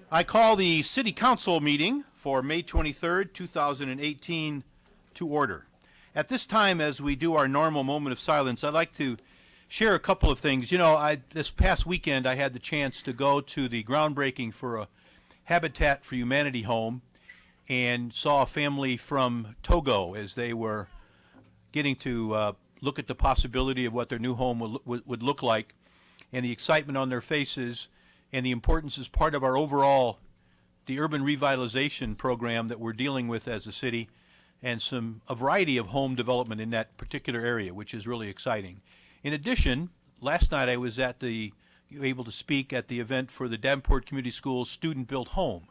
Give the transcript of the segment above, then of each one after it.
I call the City Council meeting for May 23rd, 2018 to order. At this time, as we do our normal moment of silence, I'd like to share a couple of things. You know, this past weekend I had the chance to go to the groundbreaking for a Habitat for Humanity home and saw a family from Togo as they were getting to look at the possibility of what their new home would look like, and the excitement on their faces, and the importance as part of our overall, the urban revitalization program that we're dealing with as a city, and a variety of home development in that particular area, which is really exciting. In addition, last night I was able to speak at the event for the Davenport Community Schools Student Built Home,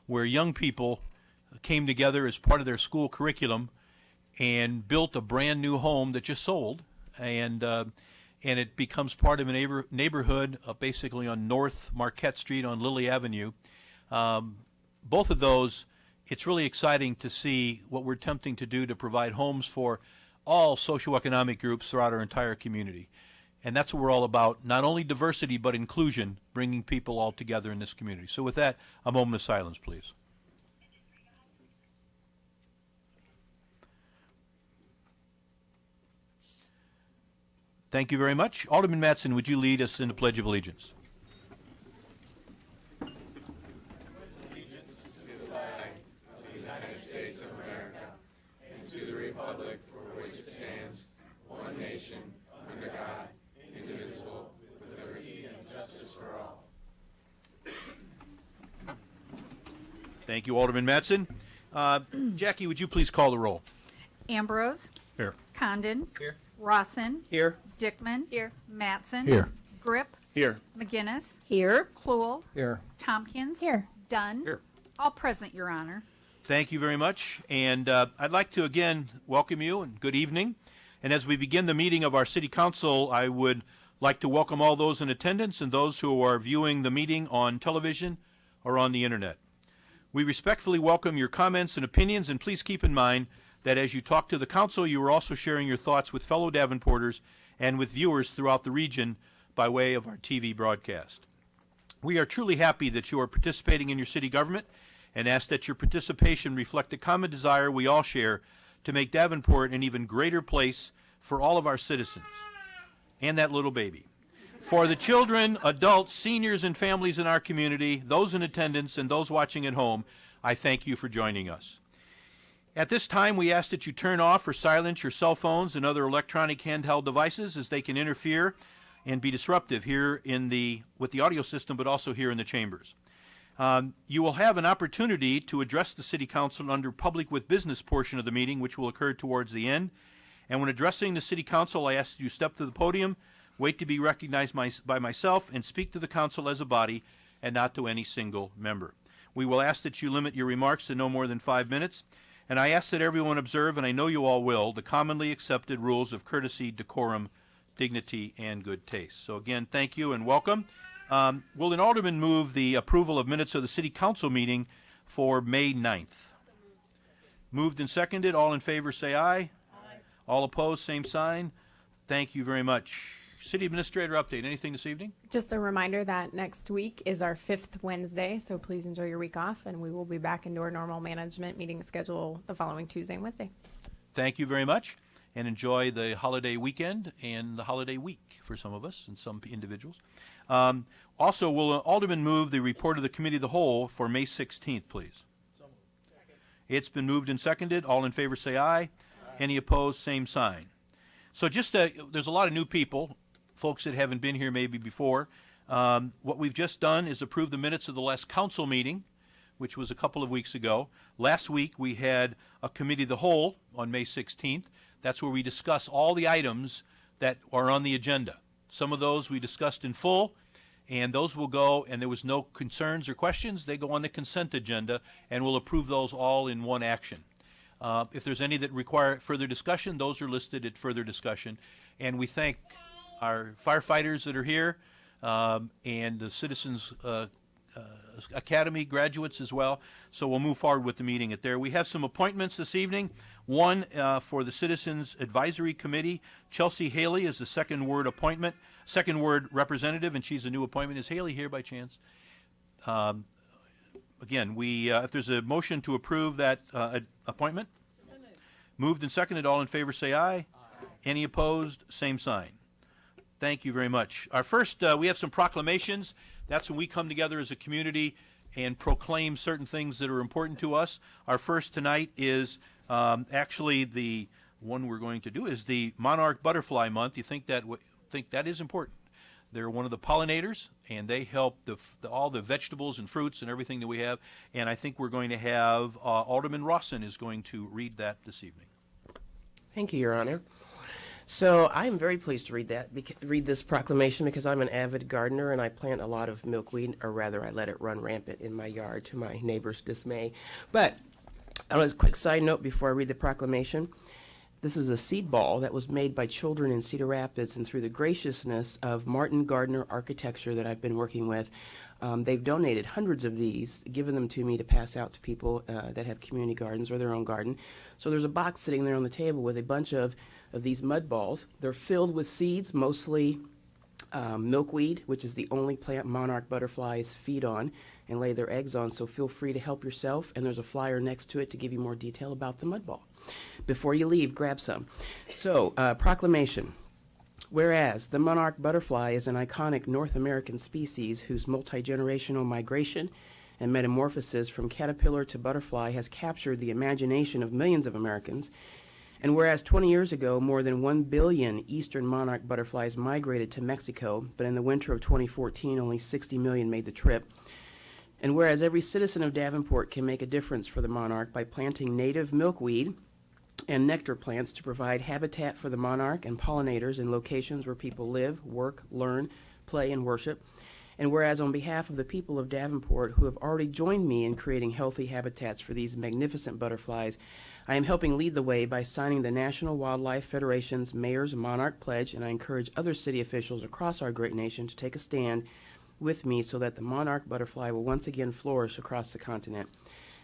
where young people came together as part of their school curriculum and built a brand new home that just sold, and it becomes part of a neighborhood basically on North Marquette Street on Lilly Avenue. Both of those, it's really exciting to see what we're attempting to do to provide homes for all socioeconomic groups throughout our entire community. And that's what we're all about, not only diversity but inclusion, bringing people all together in this community. So with that, a moment of silence, please. Thank you very much. Alderman Mattson, would you lead us in the Pledge of Allegiance? Allegiance to the flag of the United States of America and to the republic for which it stands, one nation, under God, indivisible, with liberty and justice for all. Thank you, Alderman Mattson. Jackie, would you please call the roll? Ambrose. Here. Condon. Here. Rawson. Here. Dickman. Here. Mattson. Here. Grip. Here. McGinnis. Here. Kluhl. Here. Tompkins. Here. Dunn. Here. All present, Your Honor. Thank you very much. And I'd like to again welcome you and good evening. And as we begin the meeting of our City Council, I would like to welcome all those in attendance and those who are viewing the meeting on television or on the internet. We respectfully welcome your comments and opinions, and please keep in mind that as you talk to the Council, you are also sharing your thoughts with fellow Davenporters and with viewers throughout the region by way of our TV broadcast. We are truly happy that you are participating in your city government and ask that your participation reflect the common desire we all share to make Davenport an even greater place for all of our citizens and that little baby. For the children, adults, seniors, and families in our community, those in attendance, and those watching at home, I thank you for joining us. At this time, we ask that you turn off or silence your cell phones and other electronic handheld devices, as they can interfere and be disruptive here with the audio system, but also here in the chambers. You will have an opportunity to address the City Council under Public with Business portion of the meeting, which will occur towards the end. And when addressing the City Council, I ask that you step to the podium, wait to be recognized by myself, and speak to the Council as a body and not to any single member. We will ask that you limit your remarks to no more than 5 minutes. And I ask that everyone observe, and I know you all will, the commonly accepted rules of courtesy, decorum, dignity, and good taste. So again, thank you and welcome. Will an alderman move the approval of minutes of the City Council meeting for May 9th? Moved and seconded. All in favor say aye. Aye. All opposed, same sign. Thank you very much. City Administrator update. Anything this evening? Just a reminder that next week is our 5th Wednesday, so please enjoy your week off, and we will be back into our normal management meeting schedule the following Tuesday and Wednesday. Thank you very much, and enjoy the holiday weekend and the holiday week for some of us and some individuals. Also, will an alderman move the report of the Committee of the Whole for May 16th, please? It's been moved and seconded. All in favor say aye. Aye. Any opposed, same sign. So just there's a lot of new people, folks that haven't been here maybe before. What we've just done is approve the minutes of the last council meeting, which was a couple of weeks ago. Last week we had a Committee of the Whole on May 16th. That's where we discuss all the items that are on the agenda. Some of those we discussed in full, and those will go, and there was no concerns or questions. They go on the consent agenda, and we'll approve those all in one action. If there's any that require further discussion, those are listed at further discussion. And we thank our firefighters that are here, and the Citizens Academy graduates as well. So we'll move forward with the meeting at there. We have some appointments this evening. One for the Citizens Advisory Committee. Chelsea Haley is the second ward representative, and she's a new appointment. Is Haley here by chance? again, if there's a motion to approve that appointment? Moved and seconded. All in favor say aye. Aye. Any opposed? Same sign. Thank you very much. Our first, we have some proclamations. That's when we come together as a community and proclaim certain things that are important to us. Our first tonight is actually the one we're going to do is the Monarch Butterfly Month. You think that is important? They're one of the pollinators, and they help all the vegetables and fruits and everything that we have. And I think we're going to have Alderman Rawson is going to read that this evening. Thank you, Your Honor. So I am very pleased to read this proclamation because I'm an avid gardener and I plant a lot of milkweed, or rather I let it run rampant in my yard to my neighbor's dismay. But as a quick side note before I read the proclamation, this is a seed ball that was made by children in Cedar Rapids, and through the graciousness of Martin Gardner Architecture that I've been working with, they've donated hundreds of these, given them to me to pass out to people that have community gardens or their own garden. So there's a box sitting there on the table with a bunch of these mud balls. They're filled with seeds, mostly milkweed, which is the only plant monarch butterflies feed on and lay their eggs on, so feel free to help yourself, and there's a flyer next to it to give you more detail about the mud ball. Before you leave, grab some. So, proclamation. Whereas the monarch butterfly is an iconic North American species whose multi-generational migration and metamorphosis from caterpillar to butterfly has captured the imagination of millions of Americans, and whereas 20 years ago, more than 1 billion eastern monarch butterflies migrated to Mexico, but in the winter of 2014, only 60 million made the trip, and whereas every citizen of Davenport can make a difference for the monarch by planting native milkweed and nectar plants to provide habitat for the monarch and pollinators in locations where people live, work, learn, play, and worship. And whereas on behalf of the people of Davenport who have already joined me in creating healthy habitats for these magnificent butterflies, I am helping lead the way by signing the National Wildlife Federation's Mayor's Monarch Pledge, and I encourage other city officials across our great nation to take a stand with me so that the monarch butterfly will once again flourish across the continent.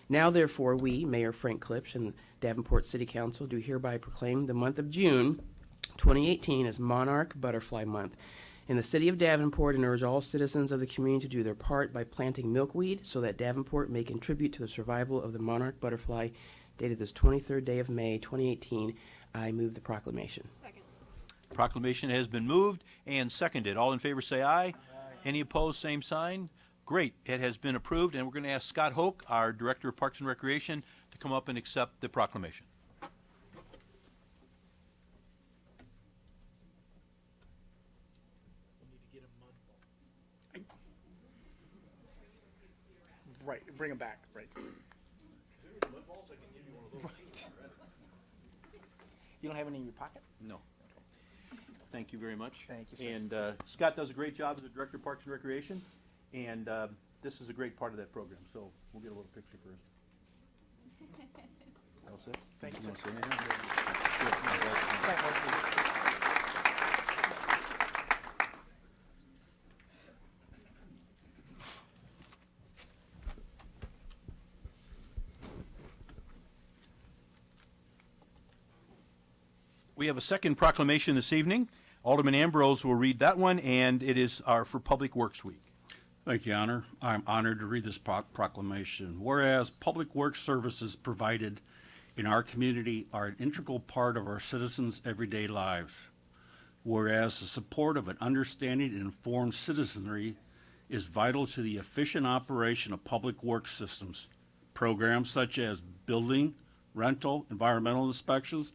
Now, therefore, we, Mayor Frank Klipsch and the Davenport City Council, do hereby proclaim the month of June 2018 as Monarch Butterfly Month in the city of Davenport, and urge all citizens of the community to do their part by planting milkweed so that Davenport may contribute to the survival of the monarch butterfly. Dated this 23rd day of May 2018, I move the proclamation. Second. Proclamation has been moved and seconded. All in favor say aye. Aye. Any opposed, same sign. Great. It has been approved, and we're going to ask Scott Hoke, our Director of Parks and Recreation, to come up and accept the proclamation. Right, bring them back, right. Right. You don't have any in your pocket? No. Thank you very much. Thank you, sir. And Scott does a great job as the Director of Parks and Recreation, and this is a great part of that program, so we'll get a little picture first. All set? Thank you, sir. Want to say anything? Good. We have a second proclamation this evening. Alderman Ambrose will read that one, and it is for Public Works Week. Thank you, Honor. I'm honored to read this proclamation. Whereas public works services provided in our community are an integral part of our citizens' everyday lives. Whereas the support of an understanding and informed citizenry is vital to the efficient operation of public works systems. Programs such as building, rental, environmental inspections,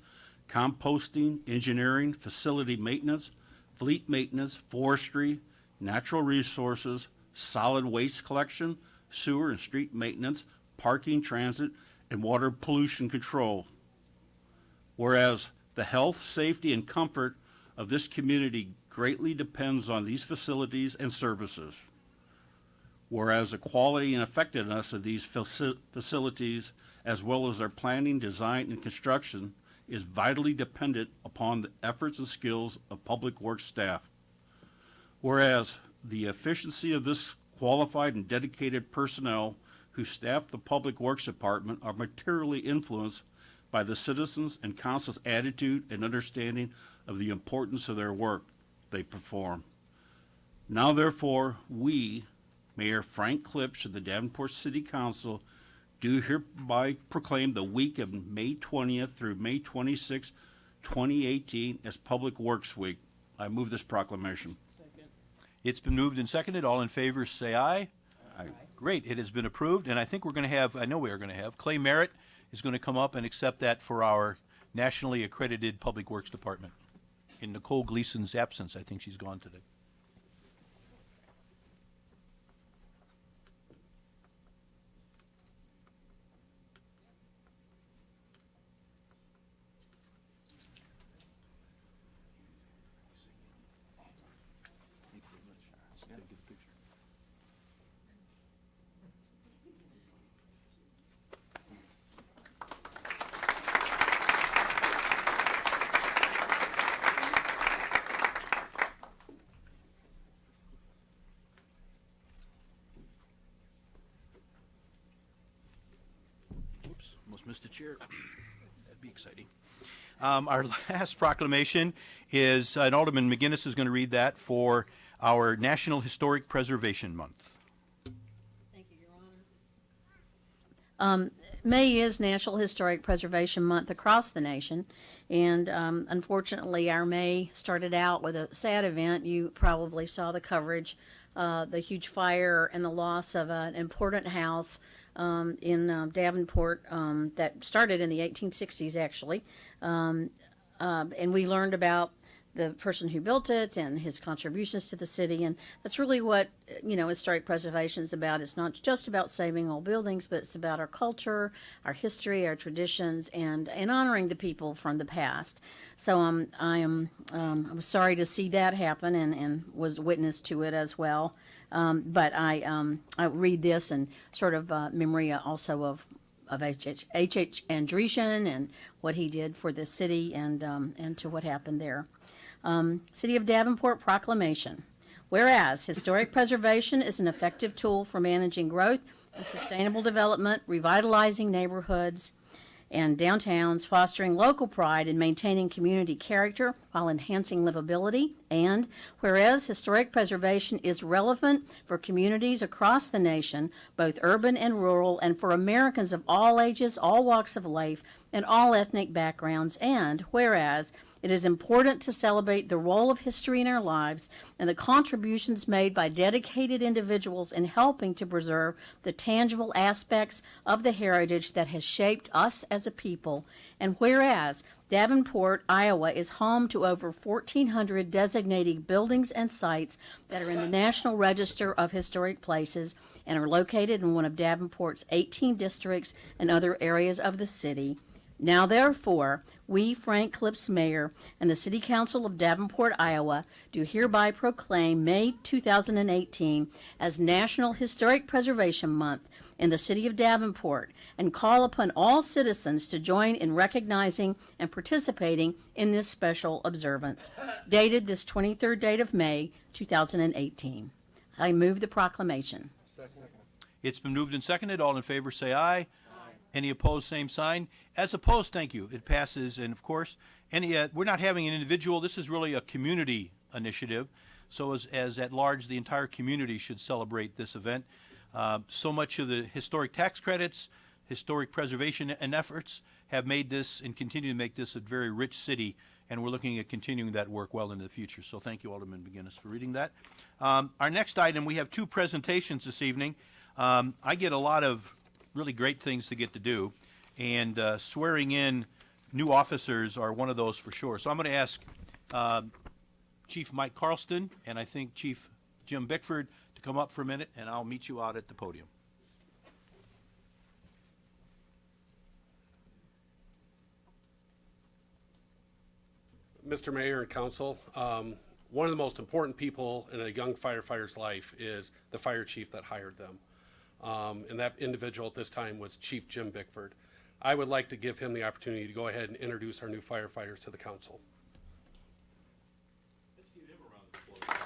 composting, engineering, facility maintenance, fleet maintenance, forestry, natural resources, solid waste collection, sewer and street maintenance, parking, transit, and water pollution control. Whereas the health, safety, and comfort of this community greatly depends on these facilities and services. Whereas the quality and effectiveness of these facilities, as well as their planning, design, and construction, is vitally dependent upon the efforts and skills of public works staff. Whereas the efficiency of this qualified and dedicated personnel who staff the Public Works Department are materially influenced by the citizens and council's attitude and understanding of the importance of their work they perform. Now, therefore, we, Mayor Frank Klipsch of the Davenport City Council do hereby proclaim the week of May 20th through May 26th, 2018 as Public Works Week. I move this proclamation. It's been moved and seconded. All in favor, say aye. Aye. Great, it has been approved, and I think we're going to have, I know we are going to have, Clay Merritt is going to come up and accept that for our nationally accredited Public Works Department. In Nicole Gleason's absence, I think she's gone today. Oops, almost missed a chair. That'd be exciting. Our last proclamation is, and Alderman McGinnis is going to read that for our National Historic Preservation Month. Thank you, Your Honor. May is National Historic Preservation Month across the nation, and unfortunately, our May started out with a sad event. You probably saw the coverage, the huge fire and the loss of an important house in Davenport that started in the 1860s, actually. And we learned about the person who built it and his contributions to the city, and that's really what historic preservation is about. It's not just about saving old buildings, but it's about our culture, our history, our traditions, and honoring the people from the past. So I was sorry to see that happen, and was witness to it as well. But I read this and sort of memory also of H.H. Andresen and what he did for the city and to what happened there. City of Davenport Proclamation. Whereas historic preservation is an effective tool for managing growth and sustainable development, revitalizing neighborhoods and downtowns, fostering local pride, and maintaining community character while enhancing livability. And whereas historic preservation is relevant for communities across the nation, both urban and rural, and for Americans of all ages, all walks of life, and all ethnic backgrounds. And whereas it is important to celebrate the role of history in our lives and the contributions made by dedicated individuals in helping to preserve the tangible aspects of the heritage that has shaped us as a people. And whereas Davenport, Iowa is home to over 1,400 designated buildings and sites that are in the National Register of Historic Places and are located in one of Davenport's 18 districts and other areas of the city. Now, therefore, we, Frank Klipsch, Mayor, and the City Council of Davenport, Iowa, do hereby proclaim May 2018 as National Historic Preservation Month in the City of Davenport and call upon all citizens to join in recognizing and participating in this special observance, dated this 23rd date of May 2018. I move the proclamation. It's been moved and seconded. All in favor, say aye. Any opposed, same sign. As opposed, thank you. It passes. And of course, we're not having an individual. This is really a community initiative. So as at large, the entire community should celebrate this event. So much of the historic tax credits, historic preservation and efforts have made this and continue to make this a very rich city. And we're looking at continuing that work well into the future. So thank you, Alderman McGinnis, for reading that. Our next item, we have two presentations this evening. I get a lot of really great things to get to do, and swearing in new officers are one of those for sure. So I'm going to ask Chief Mike Carlston and I think Chief Jim Bickford to come up for a minute, and I'll meet you out at the podium. Mr. Mayor and Council, one of the most important people in a young firefighter's life is the fire chief that hired them. And that individual at this time was Chief Jim Bickford. I would like to give him the opportunity to go ahead and introduce our new firefighters to the council. Let's give him a round of applause.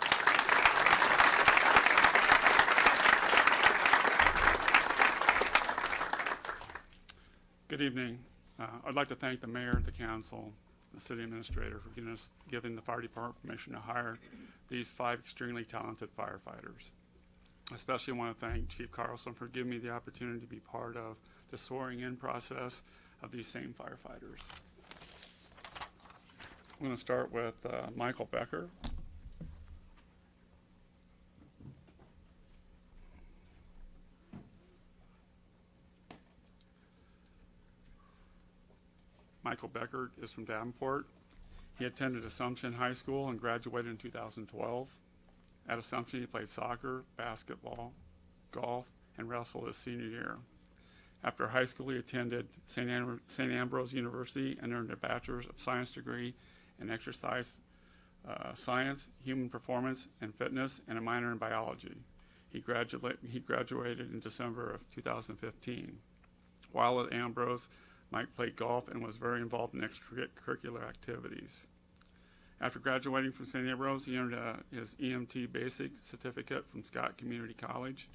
Good evening. I'd like to thank the mayor, the council, the city administrator for giving the fire department permission to hire these 5 extremely talented firefighters. I especially want to thank Chief Carlson for giving me the opportunity to be part of the swearing-in process of these same firefighters. I'm going to start with Michael Becker. Michael Becker is from Davenport. He attended Assumption High School and graduated in 2012. At Assumption, he played soccer, basketball, golf, and wrestled his senior year. After high school, he attended St. Ambrose University and earned a Bachelor's of Science degree in exercise science, human performance, and fitness, and a minor in biology. He graduated in December of 2015. While at Ambrose, Mike played golf and was very involved in extracurricular activities. After graduating from St. Ambrose, he earned his EMT basic certificate from Scott Community College.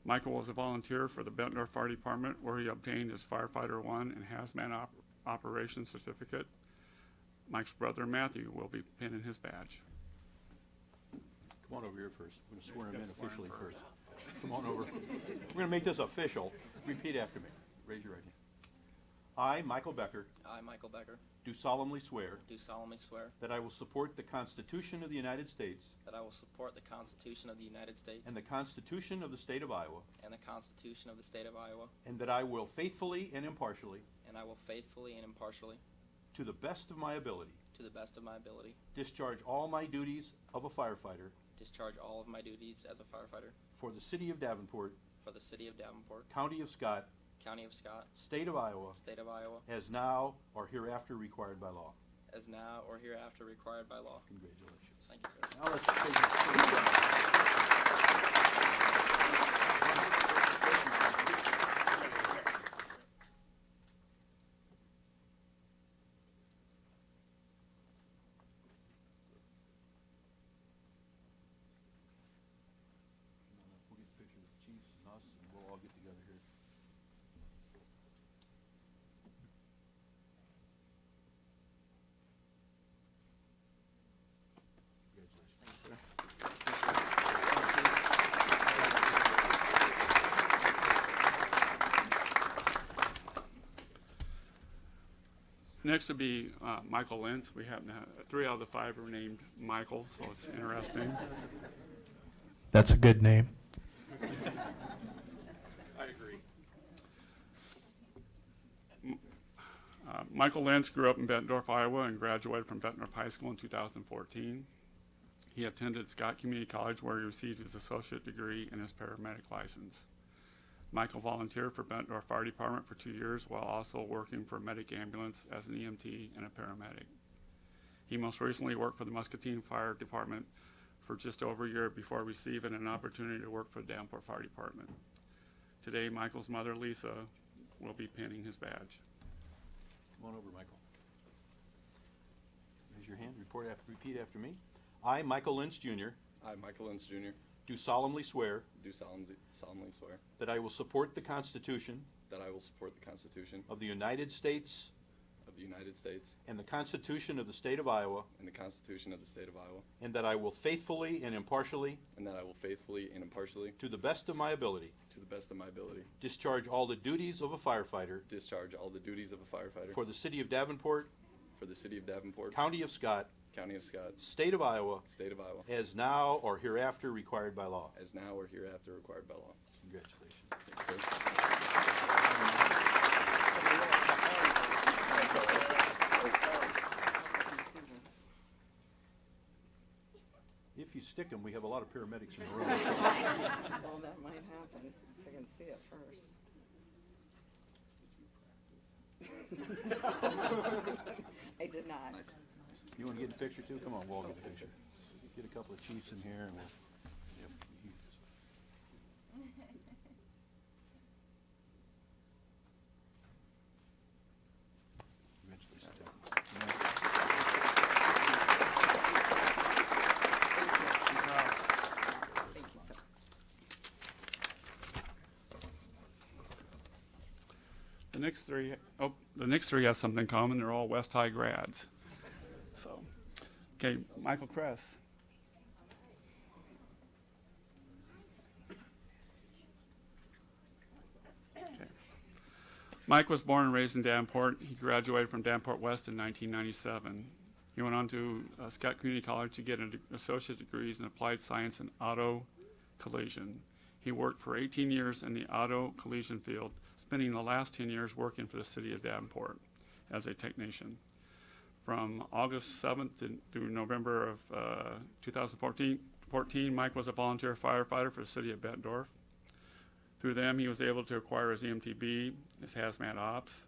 Michael was a volunteer for the Bettendorf Fire Department, where he obtained his Firefighter 1 and Hazmat Operations certificate. Mike's brother Matthew will be pinning his badge. Come on over here first. I'm going to swear him in officially first. Come on over. We're going to make this official. Repeat after me. Raise your right hand. I, Michael Becker, I, Michael Becker, do solemnly swear do solemnly swear that I will support the Constitution of the United States that I will support the Constitution of the United States and the Constitution of the State of Iowa, and the Constitution of the State of Iowa, and that I will faithfully and impartially, and I will faithfully and impartially, to the best of my ability, to the best of my ability, discharge all my duties of a firefighter discharge all of my duties as a firefighter for the City of Davenport, for the City of Davenport, County of Scott, County of Scott, State of Iowa, State of Iowa, as now or hereafter required by law. as now or hereafter required by law. Congratulations. Thank you, sir. Now let's take We'll get a picture of the chiefs and us, and we'll all get together here. Congratulations. Thank you, sir. Next would be Michael Lentz. We happen to have 3 out of the 5 are named Michael, so it's interesting. That's a good name. I agree. Michael Lentz grew up in Bettendorf, Iowa, and graduated from Bettendorf High School in 2014. He attended Scott Community College, where he received his associate degree and his paramedic license. Michael volunteered for Bettendorf Fire Department for 2 years, while also working for Medic Ambulance as an EMT and a paramedic. He most recently worked for the Muscatine Fire Department for just over a year before receiving an opportunity to work for the Davenport Fire Department. Today, Michael's mother, Lisa, will be pinning his badge. Come on over, Michael. Raise your hand. Repeat after me. I, Michael Lentz Jr., I, Michael Lentz Jr., do solemnly swear do solemnly swear that I will support the Constitution that I will support the Constitution of the United States of the United States and the Constitution of the State of Iowa, and the Constitution of the State of Iowa, and that I will faithfully and impartially, and that I will faithfully and impartially, to the best of my ability, to the best of my ability, discharge all the duties of a firefighter discharge all the duties of a firefighter for the City of Davenport, for the City of Davenport, County of Scott, County of Scott, State of Iowa, State of Iowa, as now or hereafter required by law. as now or hereafter required by law. Congratulations. Thanks, sir. If you stick them, we have a lot of paramedics in the room. Well, that might happen if I can see it first. I did not. You want to get in the picture too? Come on, we'll all get the picture. Get a couple of chiefs in here and we'll. Yep. Congratulations. Thank you, sir. The next three have something in common. They're all West High grads. So, okay, Michael Kress. Mike was born and raised in Davenport. He graduated from Davenport West in 1997. He went on to Scott Community College to get an associate degrees in applied science and auto collision. He worked for 18 years in the auto collision field, spending the last 10 years working for the city of Davenport as a technician. From August 7th through November of 2014, Mike was a volunteer firefighter for the city of Bettendorf. Through them, he was able to acquire his EMTB, his hazmat ops,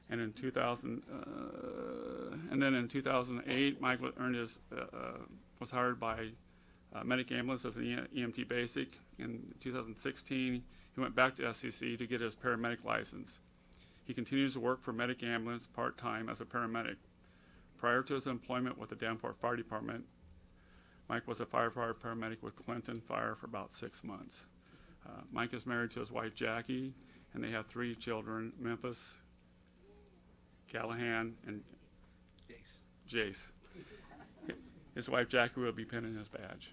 and in 2008, Mike was hired by Medic Ambulance as an EMT basic. In 2016, he went back to SCC to get his paramedic license. He continues to work for Medic Ambulance part-time as a paramedic. Prior to his employment with the Davenport Fire Department, Mike was a firefighter paramedic with Clinton Fire for about 6 months. Mike is married to his wife Jackie, and they have 3 children, Memphis, Callahan, and Jace. His wife Jackie will be pinning his badge.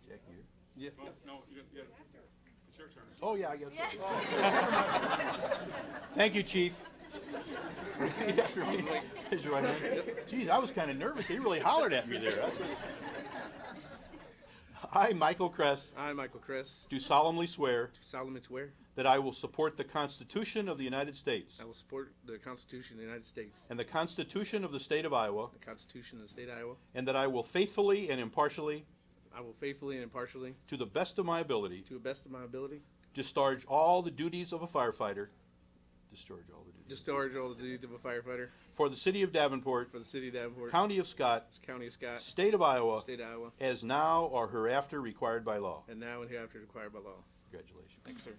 Jackie, here? Yeah. No, it's your turn. Oh, yeah, I guess so. Thank you, Chief. Repeat after me. Raise your right hand. Geez, I was kind of nervous. He really hollered at me there. I, Michael Kress, I, Michael Kress, do solemnly swear solemnly swear that I will support the Constitution of the United States I will support the Constitution of the United States, and the Constitution of the State of Iowa, the Constitution of the State of Iowa. and that I will faithfully and impartially, I will faithfully and impartially, to the best of my ability, to the best of my ability, discharge all the duties of a firefighter, discharge all the duties of a firefighter for the city of Davenport, for the city of Davenport, County of Scott, County of Scott, State of Iowa, State of Iowa, as now or hereafter required by law. and now and hereafter required by law. Congratulations. Thanks, sir.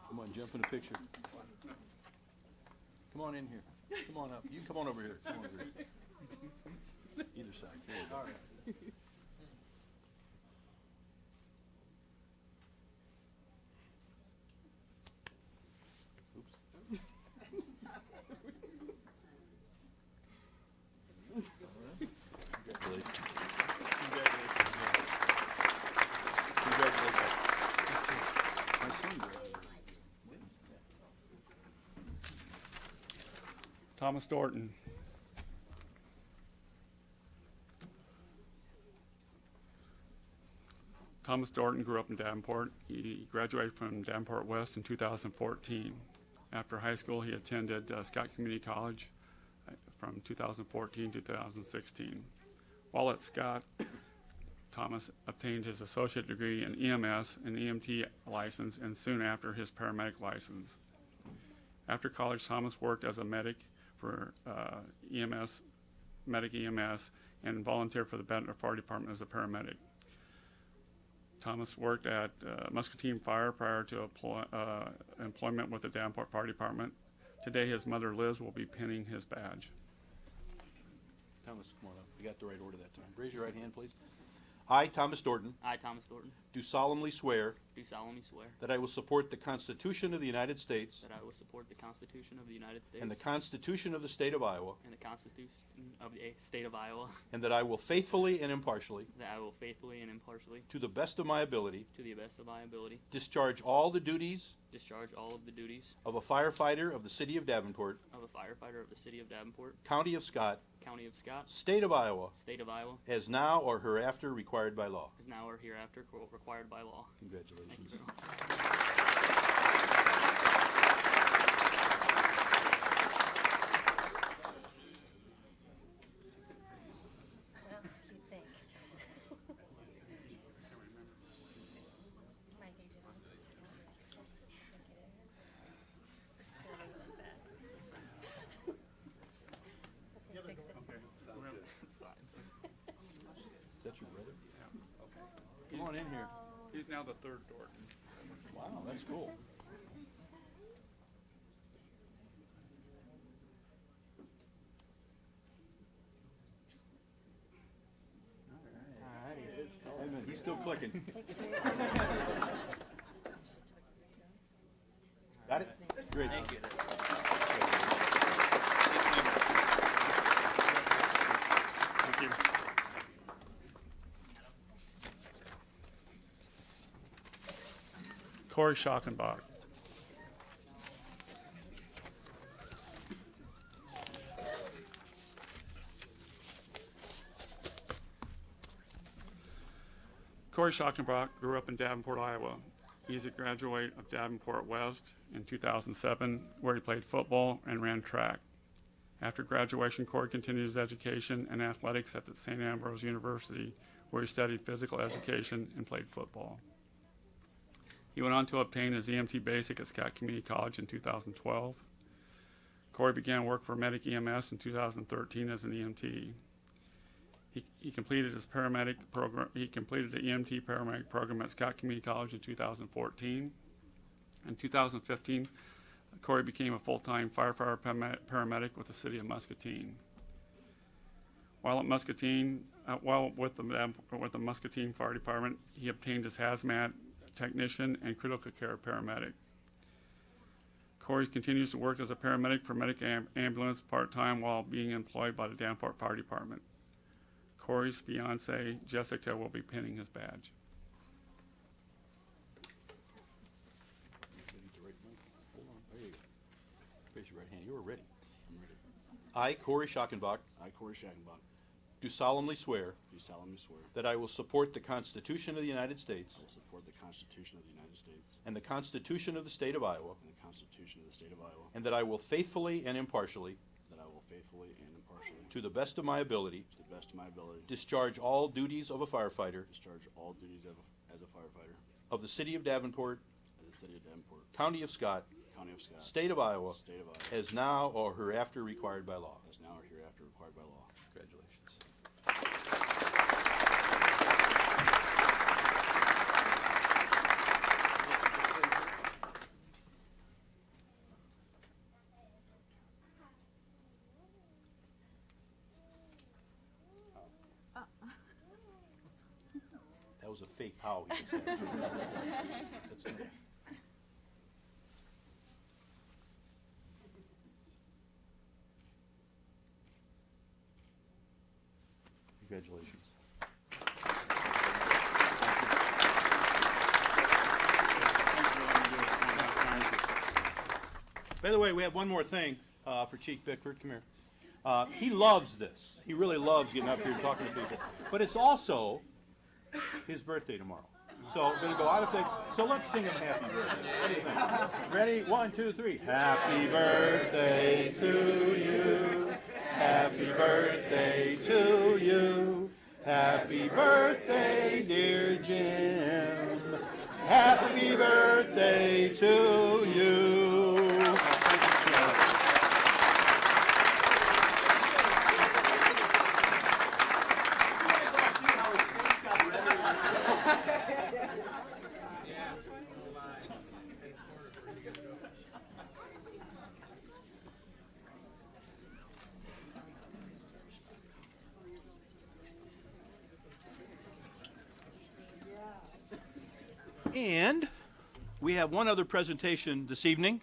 Come on, jump in the picture. Come on in here. Come on up. You come on over here. Come on over here. Either side. All right. Congratulations. Congratulations. My son graduated. Thomas Dorton. Thomas Dorton grew up in Davenport. He graduated from Davenport West in 2014. After high school, he attended Scott Community College from 2014 to 2016. While at Scott, Thomas obtained his associate degree in EMS and EMT license, and soon after his paramedic license. After college, Thomas worked as a medic for medic EMS, and volunteered for the Davenport Fire Department as a paramedic. Thomas worked at Muscatine Fire prior to employment with the Davenport Fire Department. Today, his mother Liz will be pinning his badge. Thomas, come on up. You got the right order that time. Raise your right hand, please. I, Thomas Dorton, I, Thomas Thornton, do solemnly swear do solemnly swear that I will support the Constitution of the United States that I will support the Constitution of the United States and the Constitution of the State of Iowa, and the Constitution of the State of Iowa, and that I will faithfully and impartially, that I will faithfully and impartially, to the best of my ability, to the best of my ability, discharge all the duties discharge all of the duties of a firefighter of the City of Davenport, of a firefighter of the City of Davenport, County of Scott, County of Scott, State of Iowa, State of Iowa, as now or hereafter required by law. is now or hereafter required by law. Thank you Congratulations. very much. Is that your brother? Come on in here. He's now the third Dorton. Wow, that's cool. Alrighty. still clicking. Got it? Great. Thank you. Thank you. Corey Schockenbach. Corey Schockenbach grew up in Davenport, Iowa. He's a graduate of Davenport West in 2007, where he played football and ran track. After graduation, Corey continued his education and athletics at the St. Ambrose University, where he studied physical education and played football. He went on to obtain his EMT basic at Scott Community College in 2012. Corey began work for Medic EMS in 2013 as an EMT. He completed his paramedic program. He completed the EMT paramedic program at Scott Community College in 2014. In 2015, Corey became a full-time firefighter paramedic with the city of Muscatine. While at Muscatine, with the Muscatine Fire Department, he obtained his hazmat technician and critical care paramedic. Corey continues to work as a paramedic for Medic Ambulance part-time while being employed by the Davenport Fire Department. Corey's fiancee, Jessica, will be pinning his badge. Hold on. There you go. Raise your right hand. You are ready. I'm ready. I, Corey Schockenbach, I, Corey Schockenbach, do solemnly swear do solemnly swear that I will support the Constitution of the United States I will support the Constitution of the United States and the Constitution of the State of Iowa, and the Constitution of the State of Iowa, and that I will faithfully and impartially, that I will faithfully and impartially, to the best of my ability, to the best of my ability, discharge all duties of a firefighter discharge all duties as a firefighter of the City of Davenport, of the City of Davenport, County of Scott, County of Scott, State of Iowa, State of Iowa, as now or hereafter required by law. as now or hereafter required by law. Congratulations. That was a fake how. He just said. That's good. Congratulations. By the way, we have one more thing for Chief Bickford. Come here. He loves this. He really loves getting up here and talking to people. But it's also his birthday tomorrow. So we're going to go out of thing. So let's sing him happy birthday. What do you think? Ready? 1, 2, 3. Happy birthday to you. Happy birthday to you. Happy birthday, dear Jim. Happy birthday to you. And we have one other presentation this evening,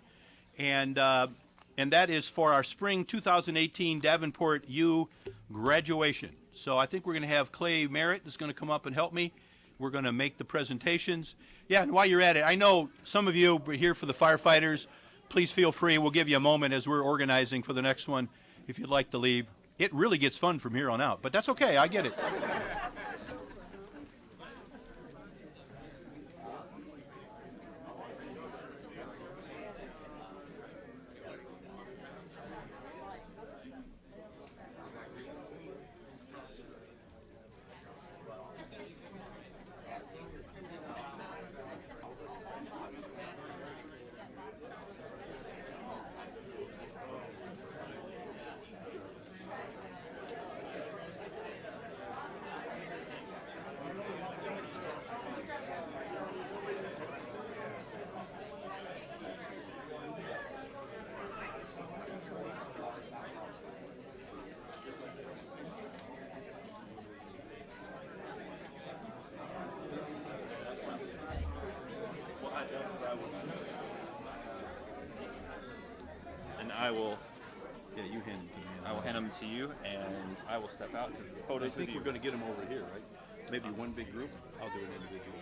and that is for our spring 2018 Davenport U graduation. So I think we're going to have Clay Merritt is going to come up and help me. We're going to make the presentations. Yeah, and while you're at it, I know some of you are here for the firefighters. Please feel free. We'll give you a moment as we're organizing for the next one if you'd like to leave. It really gets fun from here on out, but that's okay. I get it. And I will Yeah, you hand it to me. I will hand them to you, and I will step out to the I photos think with you. we're going to get them over here, right? Maybe one big group. I'll do an individual.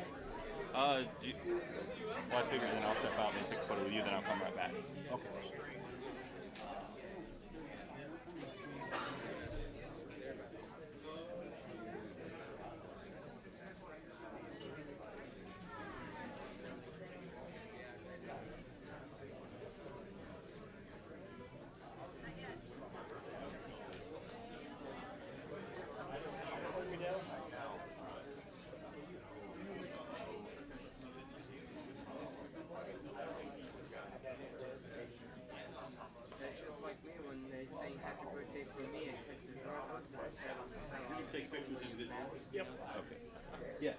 Well, I figure then I'll step out and take a photo with you, then I'll come right back. Okay. Like me when they say happy birthday for me, I text the You can take pictures individually? Yep. Okay. Yeah.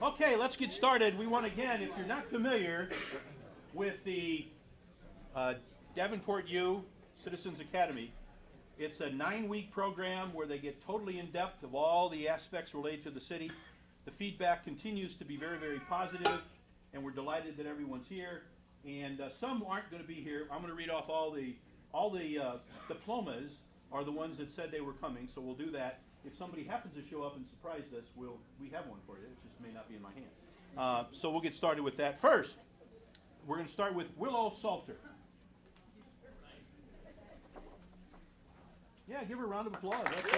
Okay, let's get started. We want, again, if you're not familiar with the Davenport U Citizens Academy, it's a 9-week program where they get totally in depth of all the aspects related to the city. The feedback continues to be very, very positive, and we're delighted that everyone's here. And some aren't going to be here. I'm going to read off all the diplomas are the ones that said they were coming, so we'll do that. If somebody happens to show up and surprise us, we have one for you. It just may not be in my hand. So we'll get started with that. First, we're going to start with Willow Salter. Yeah, give her a round of applause. That's great.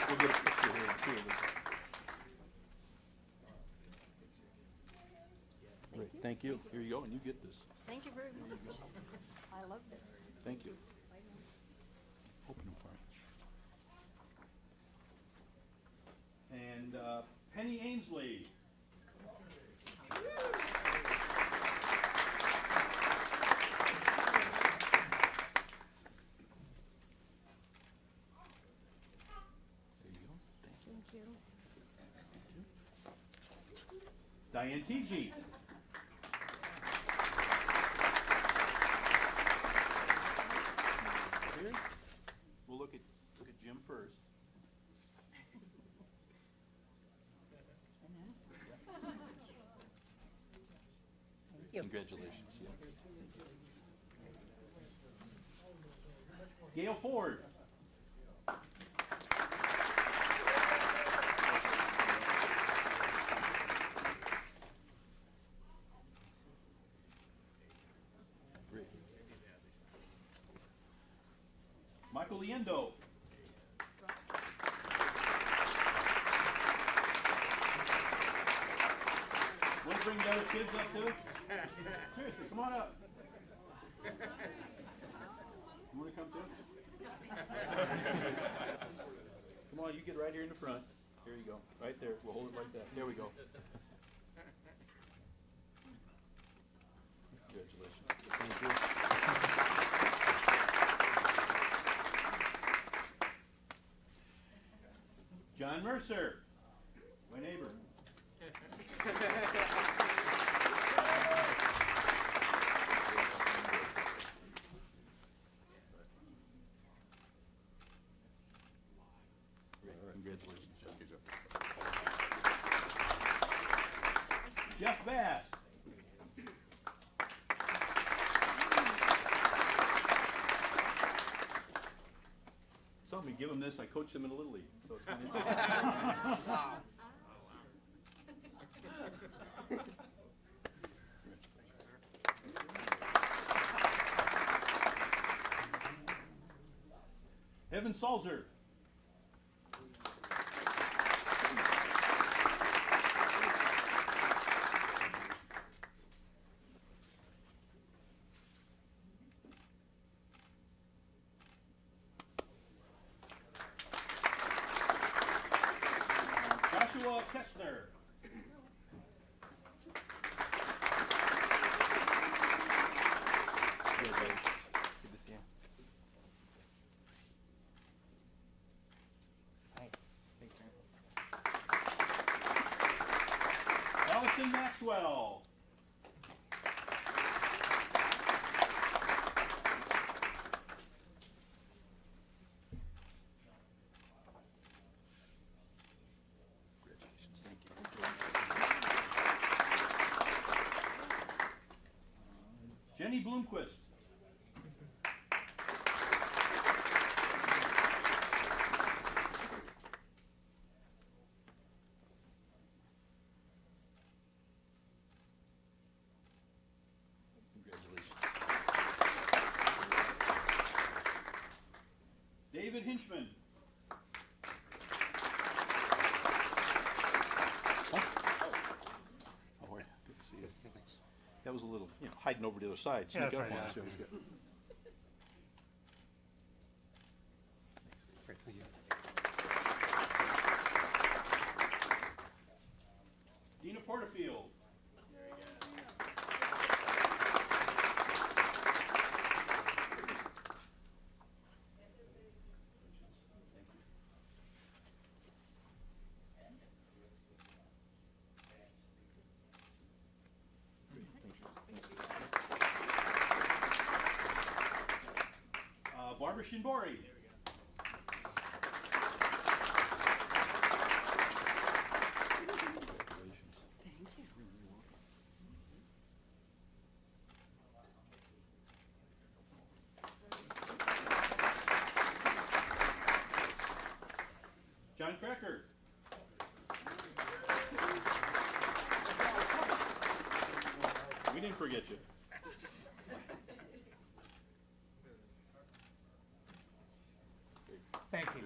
We'll get a picture here too. Great, thank you. Here you go, and you get this. Thank you very much. I loved it. Thank you. Open them for me. And Penny Ainsley. There you go. Thank you. Diane T.G. Here. We'll look at Jim first. Congratulations. Yes. Gail Ford. Great. Michael Liendo. Want to bring the other kids up too? Seriously, come on up. You want to come too? Come on, you get right here in the front. Here you go. Right there. We'll hold it like that. There we go. Congratulations. Thank you. John Mercer, my neighbor. Congratulations, Jeff. Jeff Bass. Somebody give him this. I coached him in a Little League, so it's kind of Evan Salzer. Joshua Kessner. Good to see you. Thanks, man. Allison Maxwell. Congratulations. Thank you. Bloomquist. David Hinchman. Oh, yeah, good to see you. That was a little, hiding over to the other side. Sneak up on us. That was good. Great, thank you. Dina Porterfield. Barbara Shinbori. John Cracker. We didn't forget you. Thank you.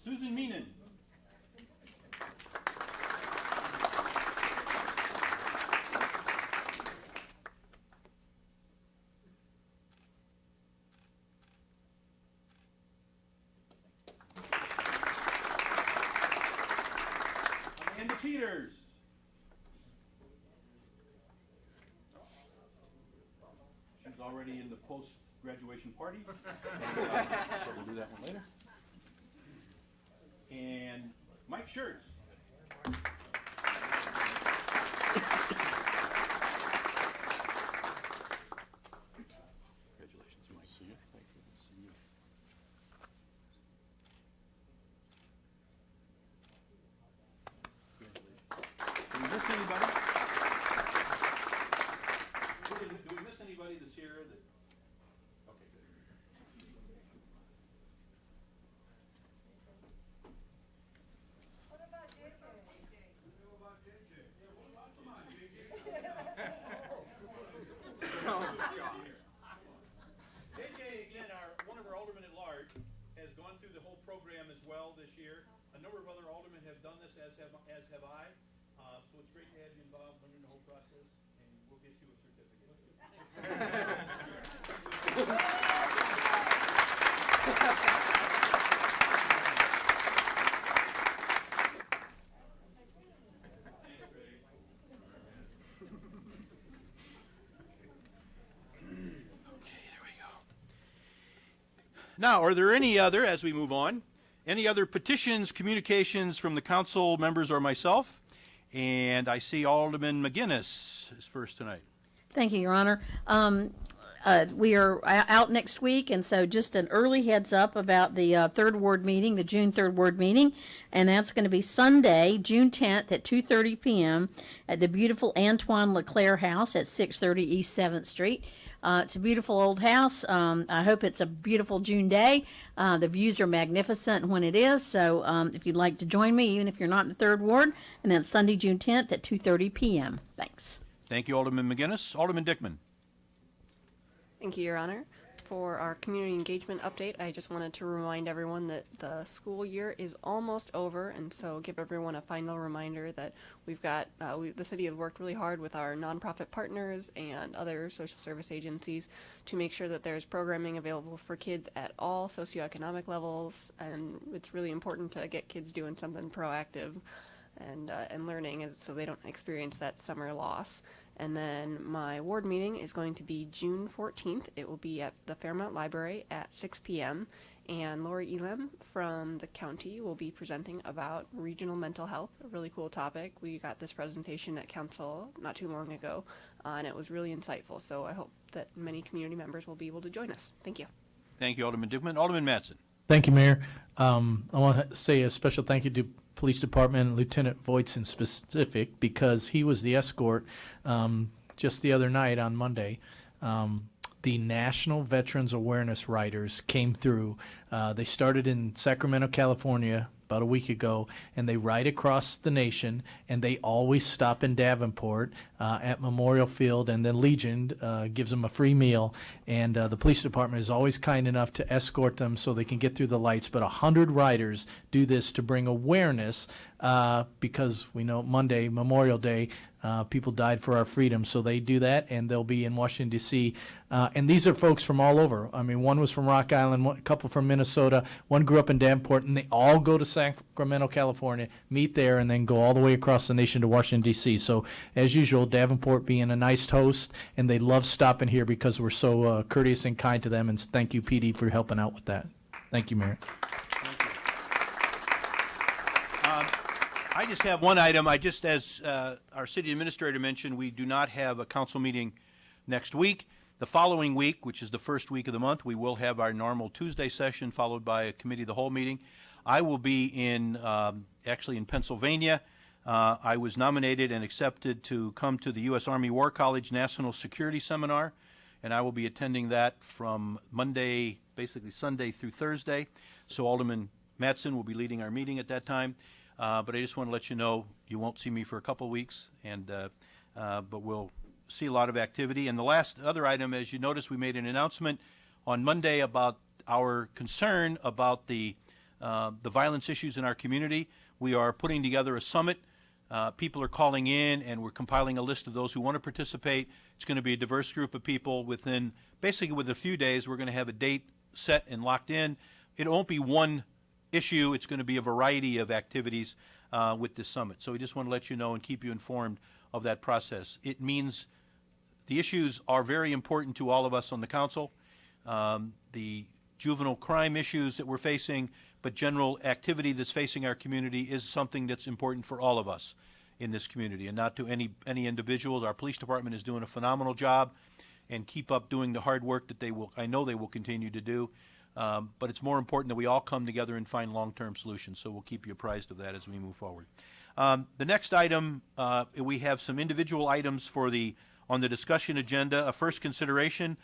Susan Meenan. Amanda Peters. She's already in the post-graduation party. So we'll do that one later. And Mike Schertz. Congratulations, Mike. See you. Thank you. See you. Did we miss anybody? Do we miss anybody that's here? Okay, good. JJ, again, one of our aldermen at large, has gone through the whole program as well this year. A number of other aldermen have done this, as have I. So it's great to have you involved, learning the whole process, and we'll get you a certificate. Now, are there any other, as we move on, any other petitions, communications from the council members or myself? And I see Alderman McGinnis is first tonight. Thank you, Your Honor. We are out next week, and so just an early heads up about the third ward meeting, the June 3rd ward meeting, and that's going to be Sunday, June 10th at 2:30 p.m. at the beautiful Antoine Leclerc House at 630 East 7th Street. It's a beautiful old house. I hope it's a beautiful June day. The views are magnificent when it is, so if you'd like to join me, even if you're not in the third ward, and that's Sunday, June 10th at 2:30 p.m. Thanks. Thank you, Alderman McGinnis. Alderman Dickman. Thank you, Your Honor. For our community engagement update, I just wanted to remind everyone that the school year is almost over, and so give everyone a final reminder that we've got, the city has worked really hard with our nonprofit partners and other social service agencies to make sure that there's programming available for kids at all socioeconomic levels, and it's really important to get kids doing something proactive and learning, so they don't experience that summer loss. And then my ward meeting is going to be June 14th. It will be at the Fairmount Library at 6 p.m. And Lori Elam from the county will be presenting about regional mental health, a really cool topic. We got this presentation at council not too long ago, and it was really insightful. So I hope that many community members will be able to join us. Thank you. Thank you, Alderman Dickman. Alderman Mattson. Thank you, Mayor. I want to say a special thank you to Police Department, Lieutenant Voights in specific, because he was the escort just the other night on Monday. The National Veterans Awareness Riders came through. They started in Sacramento, California, about a week ago, and they ride across the nation, and they always stop in Davenport at Memorial Field, and then Legion gives them a free meal, and the police department is always kind enough to escort them so they can get through the lights. But 100 riders do this to bring awareness because we know Monday, Memorial Day, people died for our freedom, so they do that, and they'll be in Washington, D.C. And these are folks from all over. I mean, one was from Rock Island, a couple from Minnesota, one grew up in Davenport, and they all go to Sacramento, California, meet there, and then go all the way across the nation to Washington, D.C. So, as usual, Davenport being a nice host, and they love stopping here because we're so courteous and kind to them, and thank you, PD, for helping out with that. Thank you, Mayor. I just have one item. As our city administrator mentioned, we do not have a council meeting next week. The following week, which is the first week of the month, we will have our normal Tuesday session followed by a committee of the whole meeting. I will be actually in Pennsylvania. I was nominated and accepted to come to the U.S. Army War College National Security Seminar, and I will be attending that from Monday, basically Sunday through Thursday. So Alderman Mattson will be leading our meeting at that time. But I just want to let you know you won't see me for a couple of weeks, but we'll see a lot of activity. And the last other item, as you notice, we made an announcement on Monday about our concern about the violence issues in our community. We are putting together a summit. People are calling in, and we're compiling a list of those who want to participate. It's going to be a diverse group of people. Within a few days, we're going to have a date set and locked in. It won't be one issue. It's going to be a variety of activities with this summit. So we just want to let you know and keep you informed of that process. It means the issues are very important to all of us on the council. The juvenile crime issues that we're facing, but general activity that's facing our community is something that's important for all of us in this community and not to any individuals. Our police department is doing a phenomenal job and keep up doing the hard work that I know they will continue to do. But it's more important that we all come together and find long-term solutions, so we'll keep you apprised of that as we move forward. The next item, we have some individual items on the discussion agenda. A first consideration,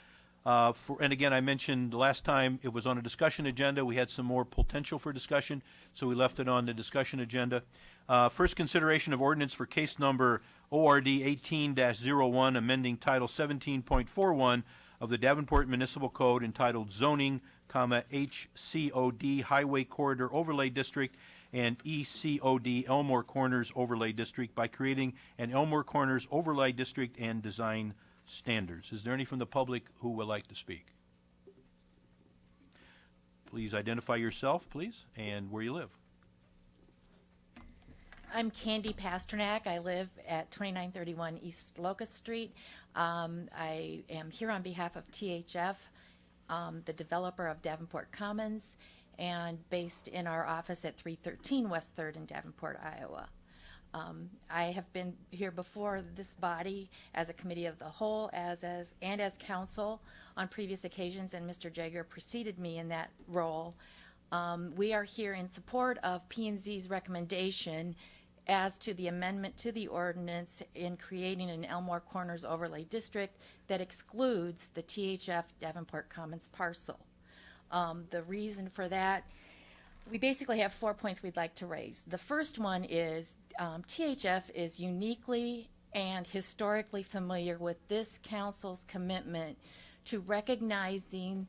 and again, I mentioned last time it was on a discussion agenda. We had some more potential for discussion, so we left it on the discussion agenda. First consideration of ordinance for case number ORD 18-01, amending Title 17.41 of the Davenport Municipal Code entitled Zoning, HCOD Highway Corridor Overlay District and ECOD Elmore Corners Overlay District by creating an Elmore Corners Overlay District and design standards. Is there any from the public who would like to speak? Please identify yourself, please, and where you live. I'm Candy Pasternak. I live at 2931 East Locust Street. I am here on behalf of THF, the developer of Davenport Commons, and based in our office at 313 West 3rd in Davenport, Iowa. I have been here before this body as a committee of the whole and as council on previous occasions, and Mr. Jager preceded me in that role. We are here in support of P&Z's recommendation as to the amendment to the ordinance in creating an Elmore Corners Overlay District that excludes the THF Davenport Commons parcel. The reason for that, we basically have 4 points we'd like to raise. The first one is THF is uniquely and historically familiar with this council's commitment to recognizing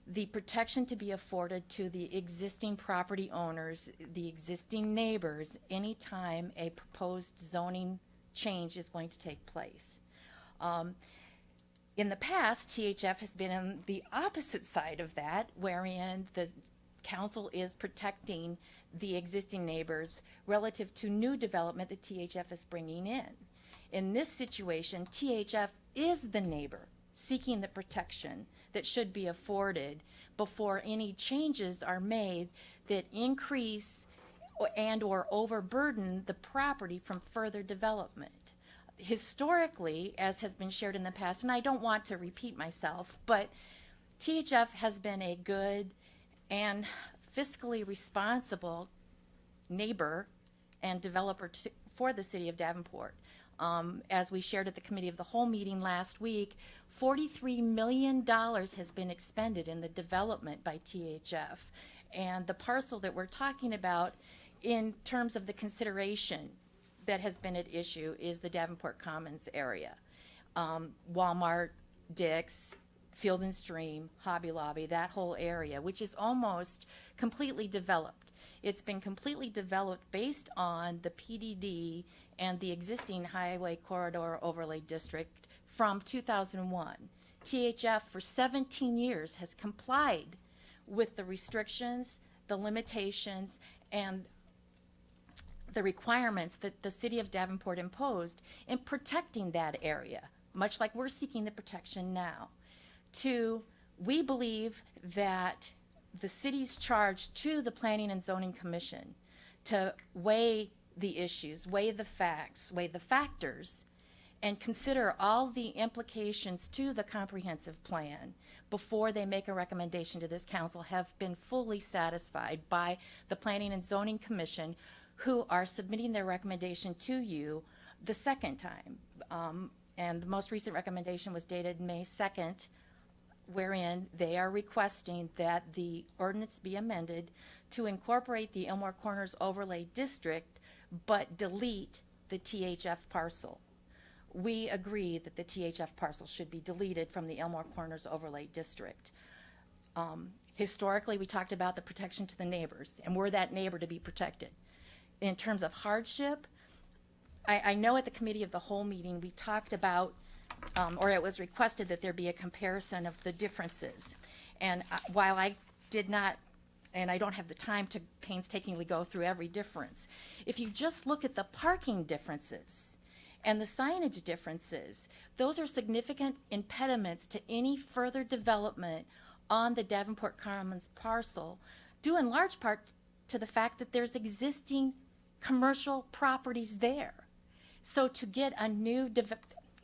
the protection to be afforded to the existing property owners, the existing neighbors, anytime a proposed zoning change is going to take place. In the past, THF has been on the opposite side of that, wherein the council is protecting the existing neighbors relative to new development that THF is bringing in. In this situation, THF is the neighbor seeking the protection that should be afforded before any changes are made that increase and or overburden the property from further development. Historically, as has been shared in the past, and I don't want to repeat myself, but THF has been a good and fiscally responsible neighbor and developer for the city of Davenport. As we shared at the Committee of the Whole meeting last week, $43 million has been expended in the development by THF. And the parcel that we're talking about in terms of the consideration that has been at issue is the Davenport Commons area. Walmart, Dick's, Field and Stream, Hobby Lobby, that whole area, which is almost completely developed. It's been completely developed based on the PDD and the existing Highway Corridor Overlay District from 2001. THF for 17 years has complied with the restrictions, the limitations, and the requirements that the city of Davenport imposed in protecting that area, much like we're seeking the protection now. We believe that the city's charge to the Planning and Zoning Commission to weigh the issues, weigh the facts, weigh the factors, and consider all the implications to the comprehensive plan before they make a recommendation to this council have been fully satisfied by the Planning and Zoning Commission, who are submitting their recommendation to you the second time. And the most recent recommendation was dated May 2nd, wherein they are requesting that the ordinance be amended to incorporate the Elmore Corners Overlay District, but delete the THF parcel. We agree that the THF parcel should be deleted from the Elmore Corners Overlay District. Historically, we talked about the protection to the neighbors, and we're that neighbor to be protected. In terms of hardship, I know at the Committee of the Whole meeting we talked about, or it was requested that there be a comparison of the differences. And while I did not, and I don't have the time to painstakingly go through every difference, if you just look at the parking differences and the signage differences, those are significant impediments to any further development on the Davenport Commons parcel, due in large part to the fact that there's existing commercial properties there. So to get a new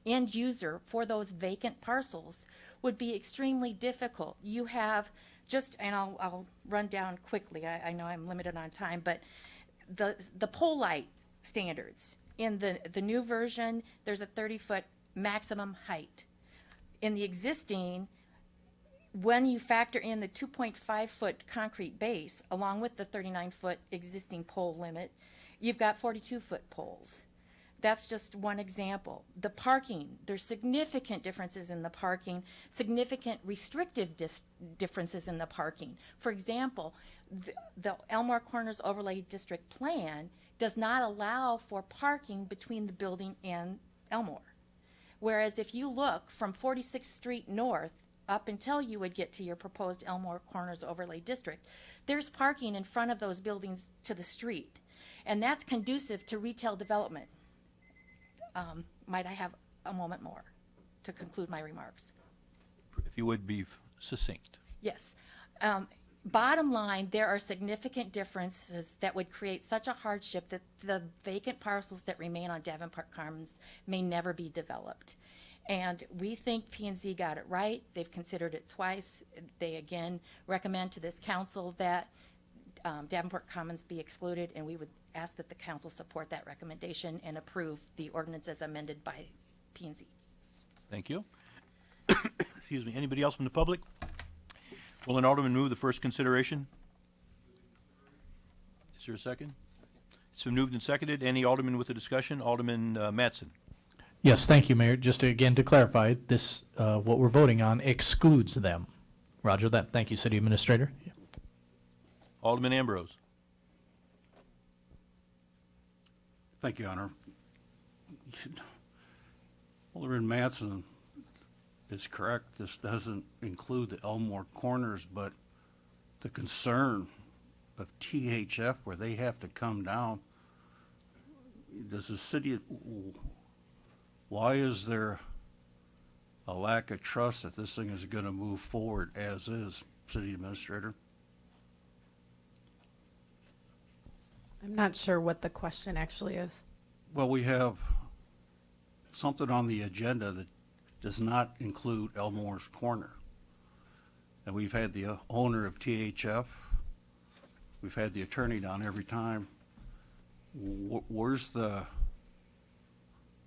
end user for those vacant parcels would be extremely difficult. You have just, and I'll run down quickly, I know I'm limited on time, but the pole light standards. In the new version, there's a 30-foot maximum height. In the existing, when you factor in the 2.5-foot concrete base, along with the 39-foot existing pole limit, you've got 42-foot poles. That's just one example. The parking, there's significant differences in the parking, significant restrictive differences in the parking. For example, the Elmore Corners Overlay District plan does not allow for parking between the building and Elmore. Whereas if you look from 46th Street North up until you would get to your proposed Elmore Corners Overlay District, there's parking in front of those buildings to the street. And that's conducive to retail development. Might I have a moment more to conclude my remarks? If you would be succinct. Yes. Bottom line, there are significant differences that would create such a hardship that the vacant parcels that remain on Davenport Commons may never be developed. And we think P&Z got it right. They've considered it twice. They again recommend to this council that Davenport Commons be excluded, and we would ask that the council support that recommendation and approve the ordinance as amended by P&Z. Thank you. Excuse me. Anybody else from the public? Will an alderman move the first consideration? Is there a second? It's been moved and seconded. Any alderman with a discussion? Alderman Mattson. Yes, thank you, Mayor. Just again to clarify, this what we're voting on excludes them. Roger that. Thank you, City Administrator. Alderman Ambrose. Thank you, Honor. Alderman Mattson is correct. This doesn't include the Elmore Corners, but the concern of THF where they have to come down, does the city, why is there a lack of trust that this thing is going to move forward as is, City Administrator? I'm not sure what the question actually is. Well, we have something on the agenda that does not include Elmore's Corner. And we've had the owner of THF, we've had the attorney down every time, where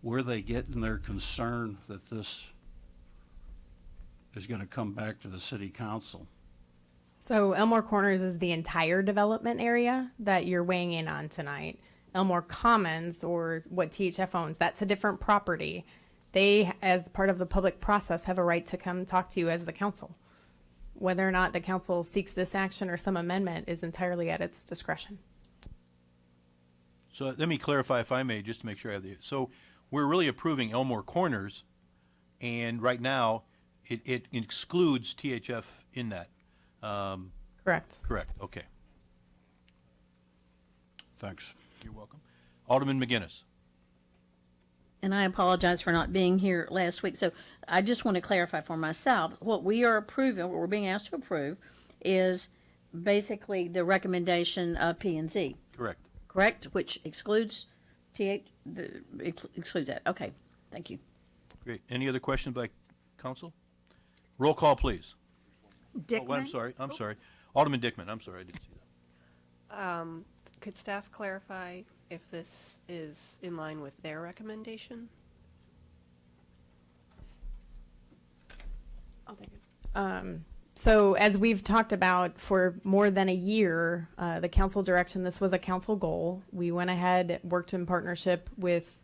are they getting their concern that this is going to come back to the city council? So Elmore Corners is the entire development area that you're weighing in on tonight. Elmore Commons, or what THF owns, that's a different property. They, as part of the public process, have a right to come talk to you as the council. Whether or not the council seeks this action or some amendment is entirely at its discretion. So let me clarify, if I may, just to make sure I have so we're really approving Elmore Corners, and right now it excludes THF in that. Correct. Correct, okay. Thanks. You're welcome. Alderman McGinnis. And I apologize for not being here last week. So I just want to clarify for myself, what we are approving, what we're being asked to approve, is basically the recommendation of P&Z. Correct. Correct? Which excludes excludes that. Okay, thank you. Great. Any other questions by council? Roll call, please. Dickman? Oh, I'm sorry. Alderman Dickman, I'm sorry, I didn't see that. Could staff clarify if this is in line with their recommendation? I'll take it. So as we've talked about for more than a year, the council direction, this was a council goal. We went ahead, worked in partnership with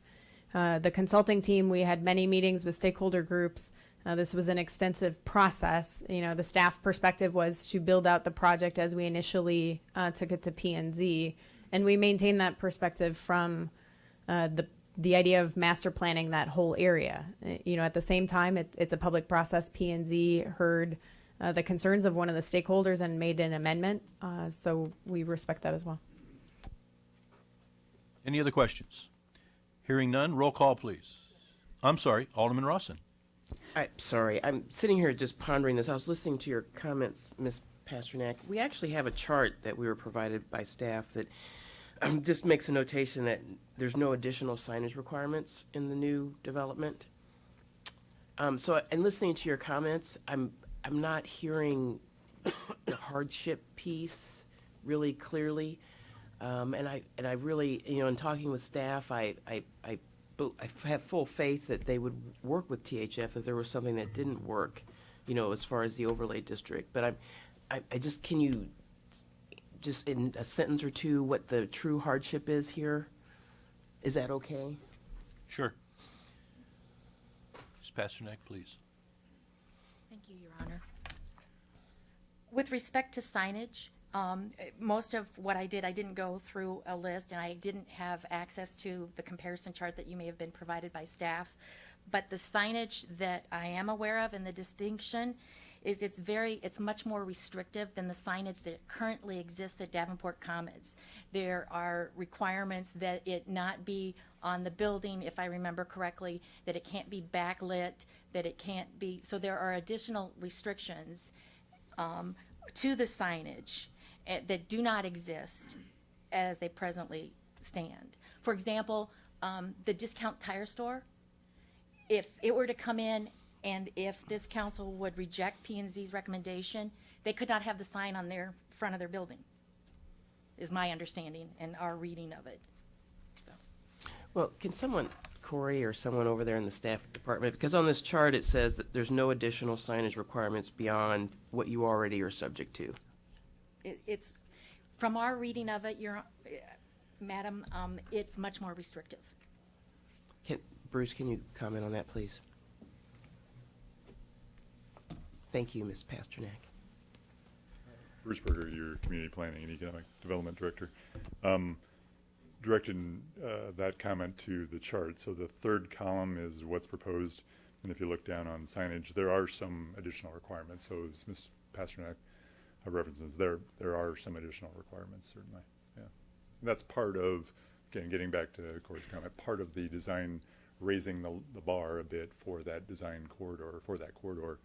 the consulting team. We had many meetings with stakeholder groups. This was an extensive process. You know, the staff perspective was to build out the project as we initially took it to P&Z. And we maintained that perspective from the idea of master planning that whole area. You know, at the same time, it's a public process. P&Z heard the concerns of one of the stakeholders and made an amendment. So we respect that as well. Any other questions? Hearing none, roll call, please. I'm sorry, Alderman Rawson. I'm sorry. I'm sitting here just pondering this. I was listening to your comments, Ms. Pasternak. We actually have a chart that we were provided by staff that just makes a notation that there's no additional signage requirements in the new development. So, in listening to your comments, I'm not hearing the hardship piece really clearly, and I really, you know, in talking with staff, I have full faith that they would work with THF if there was something that didn't work, you know, as far as the overlay district. But I just, can you just in a sentence or two what the true hardship is here? Is that okay? Sure. Ms. Pasternak, please. Thank you, Your Honor. With respect to signage, most of what I didn't go through a list, and I didn't have access to the comparison chart that you may have been provided by staff. But the signage that I am aware of and the distinction is it's much more restrictive than the signage that currently exists at Davenport Commons. There are requirements that it not be on the building, if I remember correctly, that it can't be backlit, that it can't be, so there are additional restrictions to the signage that do not exist as they presently stand. For example, the discount tire store, if it were to come in and if this council would reject P&Z's recommendation, they could not have the sign on their front of their building, is my understanding and our reading of it. So. Well, can someone, Corey or someone over there in the staff department, because on this chart it says that there's no additional signage requirements beyond what you already are subject to. It's, from our reading of it, Madam, it's much more restrictive. Bruce, can you comment on that, please? Thank you, Ms. Pasternak. Bruce Berger, your Community Planning and Economic Development Director. Directed that comment to the chart. So the third column is what's proposed, and if you look down on signage, there are some additional requirements. So as Ms. Pasternak references, there are some additional requirements, certainly. Yeah, and that's part of, again, getting back to Corey's comment, part of the design, raising the bar a bit for that design corridor, for that corridor.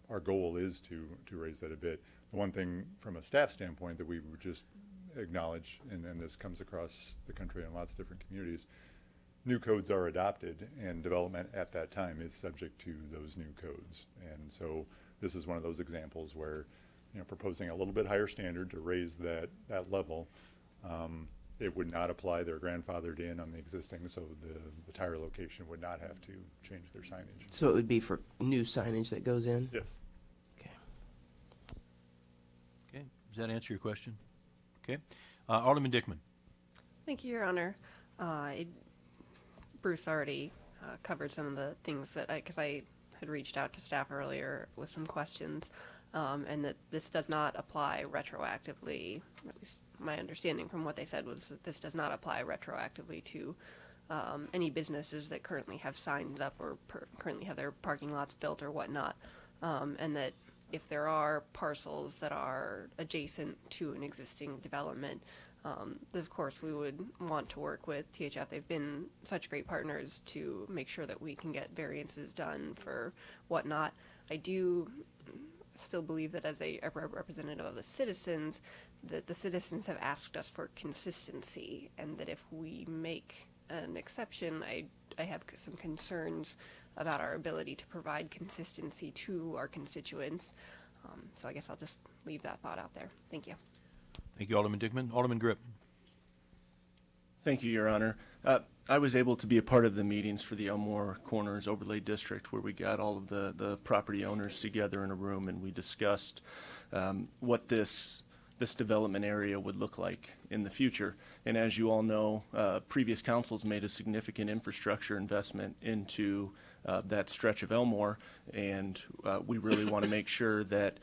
Our goal is to raise that a bit. The one thing from a staff standpoint that we would just acknowledge, and this comes across the country in lots of different communities, new codes are adopted and development at that time is subject to those new codes. And so this is one of those examples where, you know, proposing a little bit higher standard to raise that level it would not apply. They're grandfathered in on the existing, so the tire location would not have to change their signage. So it would be for new signage that goes in? Yes. Okay. Okay, does that answer your question? Okay. Alderman Dickman. Thank you, Your Honor. Bruce already covered some of the things that because I had reached out to staff earlier with some questions, and that this does not apply retroactively. At least my understanding from what they said was that this does not apply retroactively to any businesses that currently have signs up or currently have their parking lots built or whatnot, and that if there are parcels that are adjacent to an existing development, of course we would want to work with THF. They've been such great partners to make sure that we can get variances done for whatnot. I do still believe that as a representative of the citizens, that the citizens have asked us for consistency, and that if we make an exception, I have some concerns about our ability to provide consistency to our constituents. So I guess I'll just leave that thought out there. Thank you. Thank you, Alderman Dickman. Alderman Grip. Thank you, Your Honor. I was able to be a part of the meetings for the Elmore Corners Overlay District, where we got all of the property owners together in a room, and we discussed what this development area would look like in the future. And as you all know, previous councils made a significant infrastructure investment into that stretch of Elmore, and we really want to make sure that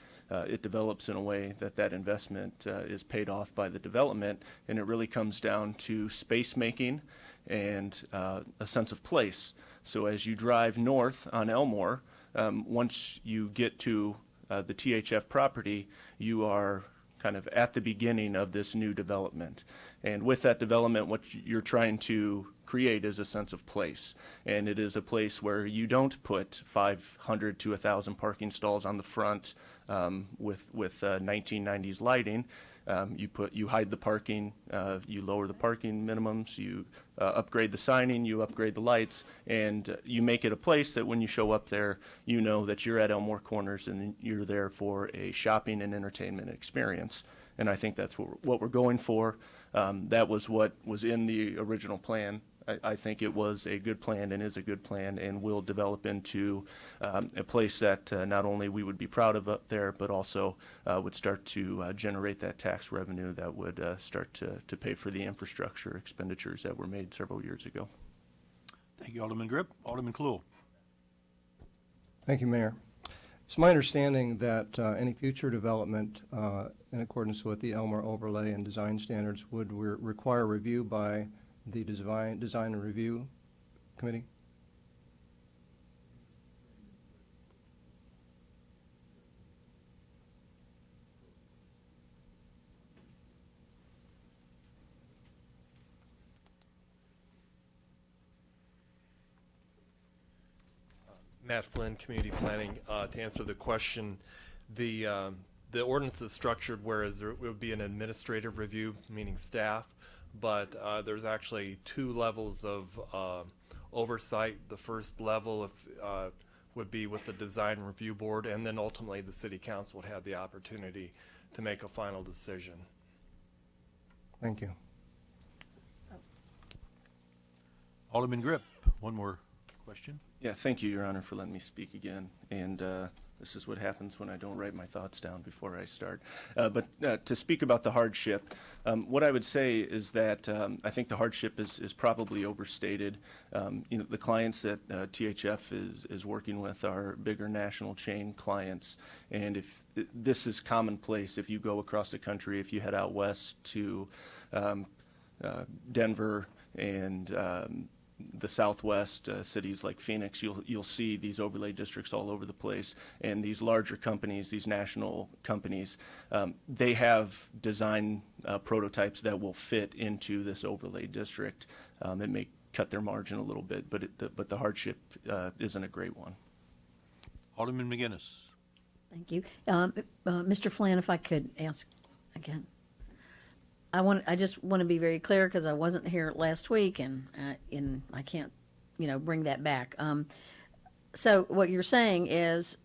it develops in a way that investment is paid off by the development, and it really comes down to space making and a sense of place. So as you drive north on Elmore, once you get to the THF property, you are kind of at the beginning of this new development. And with that development, what you're trying to create is a sense of place. And it is a place where you don't put 500 to 1,000 parking stalls on the front with 1990s lighting. You hide the parking, you lower the parking minimums, you upgrade the signing, you upgrade the lights, and you make it a place that when you show up there, you know that you're at Elmore Corners and you're there for a shopping and entertainment experience. And I think that's what we're going for. That was what was in the original plan. I think it was a good plan and is a good plan, and will develop into a place that not only we would be proud of up there, but also would start to generate that tax revenue that would start to pay for the infrastructure expenditures that were made several years ago. Thank you, Alderman Grip. Alderman Klul. Thank you, Mayor. It's my understanding that any future development in accordance with the Elmore Overlay and Design Standards would require review by the Design and Review Committee? Matt Flynn, Community Planning. To answer the question, the ordinance is structured whereas there would be an administrative review, meaning staff, but there's actually two levels of oversight. The first level would be with the Design Review Board, and then ultimately the City Council would have the opportunity to make a final decision. Thank you. Alderman Grip, one more question. Yeah, thank you, Your Honor, for letting me speak again. And this is what happens when I don't write my thoughts down before I start. But to speak about the hardship, what I would say is that I think the hardship is probably overstated. The clients that THF is working with are bigger national chain clients, and if this is commonplace, if you go across the country, if you head out west to Denver and the southwest cities like Phoenix, you'll see these overlay districts all over the place. And these larger companies, these national companies, they have design prototypes that will fit into this overlay district. It may cut their margin a little bit, but the hardship isn't a great one. Alderman McGinnis. Thank you. Mr. Flynn, if I could ask again. I just want to be very clear because I wasn't here last week, and I can't, bring that back. So what you're saying is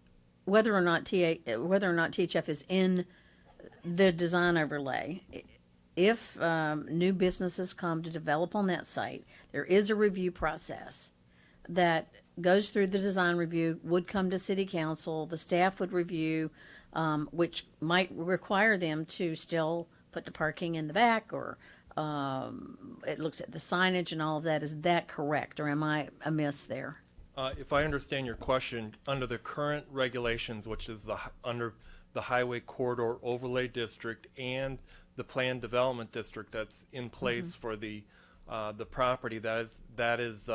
whether or not THF is in the design overlay, if new businesses come to develop on that site, there is a review process that goes through the design review, would come to city council, the staff would review, which might require them to still put the parking in the back, or it looks at the signage and all of that. Is that correct, or am I amiss there? If I understand your question, under the current regulations, which is under the Highway Corridor Overlay District and the Planned Development District that's in place for the property, that is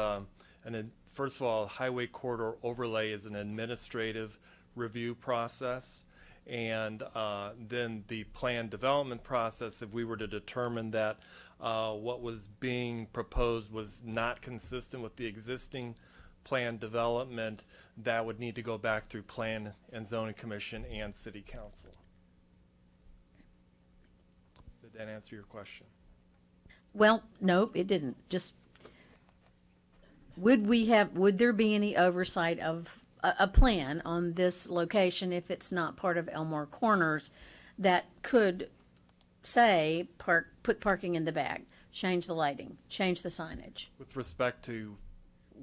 first of all, Highway Corridor Overlay is an administrative review process, and then the planned development process, if we were to determine that what was being proposed was not consistent with the existing planned development, that would need to go back through Plan and Zoning Commission and City Council. Did that answer your question? Well, no, it didn't. Just would there be any oversight of a plan on this location if it's not part of Elmore Corners that could say put parking in the back, change the lighting, change the signage? With respect to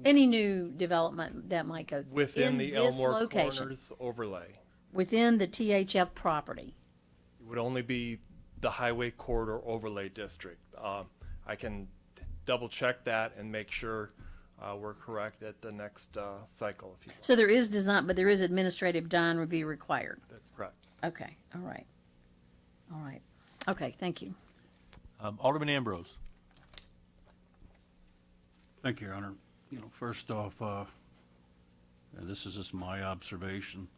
any new development that might go within the Elmore location, Corners overlay, within the THF property, it would only be the Highway Corridor Overlay District. I can double check that and make sure we're correct at the next cycle. If you want. So there is design, but there is administrative design review required. That's correct. Okay. All right. Okay. Thank you. Alderman Ambrose. Thank you, Your Honor. First off, and this is just my observation,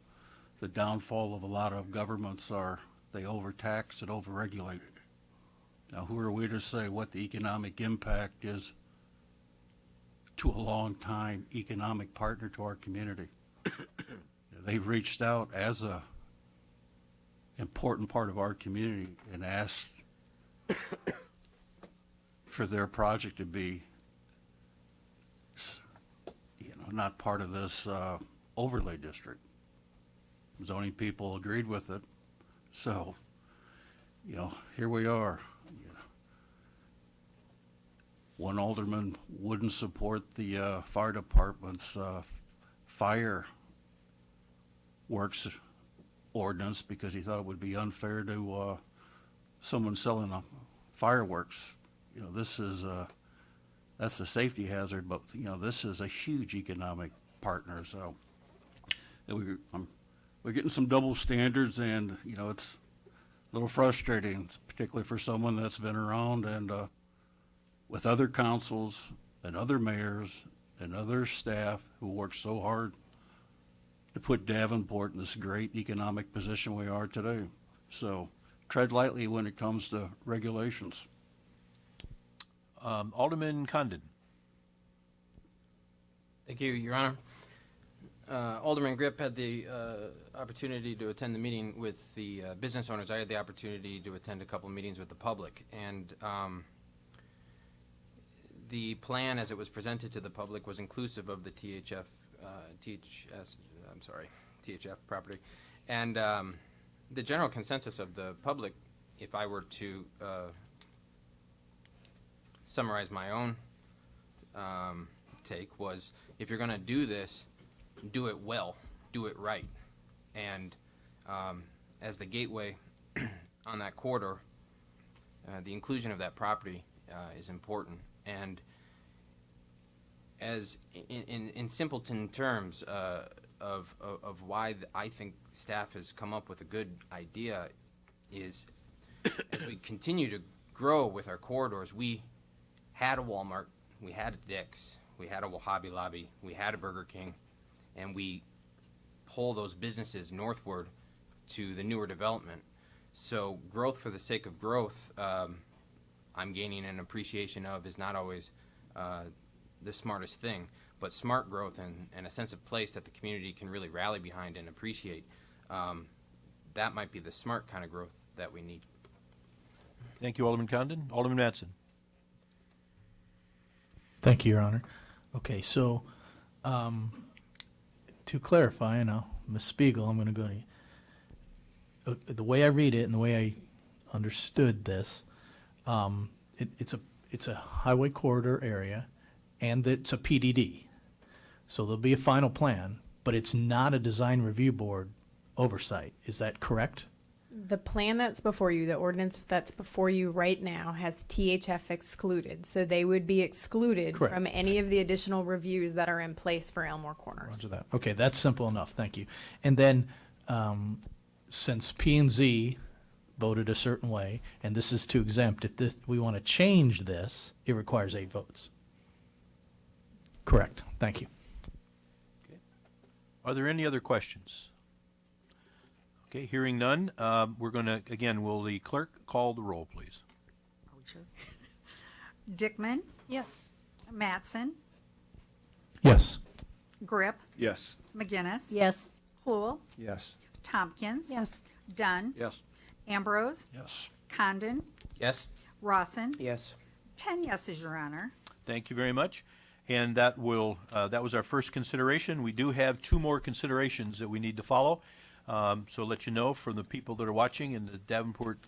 the downfall of a lot of governments are they overtax and overregulate. Now, who are we to say what the economic impact is to a long-time economic partner to our community? They've reached out as a important part of our community and asked for their project to be not part of this overlay district. Zoning people agreed with it. So, here we are. One alderman wouldn't support the fire department's fire works ordinance because he thought it would be unfair to someone selling fireworks. That's a safety hazard, but this is a huge economic partner. So we're getting some double standards, and it's a little frustrating, particularly for someone that's been around and with other councils and other mayors and other staff who work so hard to put Davenport in this great economic position we are today. So tread lightly when it comes to regulations. Alderman Condon. Thank you, Your Honor. Alderman Grip had the opportunity to attend the meeting with the business owners. I had the opportunity to attend a couple meetings with the public, and the plan as it was presented to the public was inclusive of the THF property. And the general consensus of the public, if I were to summarize my own take, was if you're going to do this, do it well, do it right. And as the gateway on that corridor, the inclusion of that property is important. And as in simpleton terms of why I think staff has come up with a good idea is as we continue to grow with our corridors, we had a Walmart, we had a Dick's, we had a Hobby Lobby, we had a Burger King, and we pull those businesses northward to the newer development. So growth for the sake of growth, I'm gaining an appreciation of, is not always the smartest thing, but smart growth and a sense of place that the community can really rally behind and appreciate. That might be the smart kind of growth that we need. Thank you, Alderman Condon. Alderman Mattson. Thank you, Your Honor. Okay, so to clarify, and Ms. Spiegel, I'm going to go to you. The way I read it and the way I understood this, It's a highway corridor area, and it's a PDD. So there'll be a final plan, but it's not a design review board oversight. Is that correct? The plan that's before you, the ordinance that's before you right now, has THF excluded. So they would be excluded Correct. from any of the additional reviews that are in place for Elmore Corners. Roger that. Okay, that's simple enough. Thank you. And then, since P&Z voted a certain way, and this is to exempt, if we want to change this, it requires 8 votes. Correct. Thank you. Are there any other questions? Okay, hearing none, we're going to, again, will the clerk call the roll, please? Dickman, Yes. Mattson, Yes. Grip, Yes. McGinnis. Yes. Cluel, Yes. Tompkins. Yes. Dunn, Yes. Ambrose, Yes. Condon, Yes. Rawson. Yes. 10 yeses, Your Honor. Thank you very much. And that will, that was our first consideration. We do have 2 more considerations that we need to follow. So I'll let you know from the people that are watching and the Davenport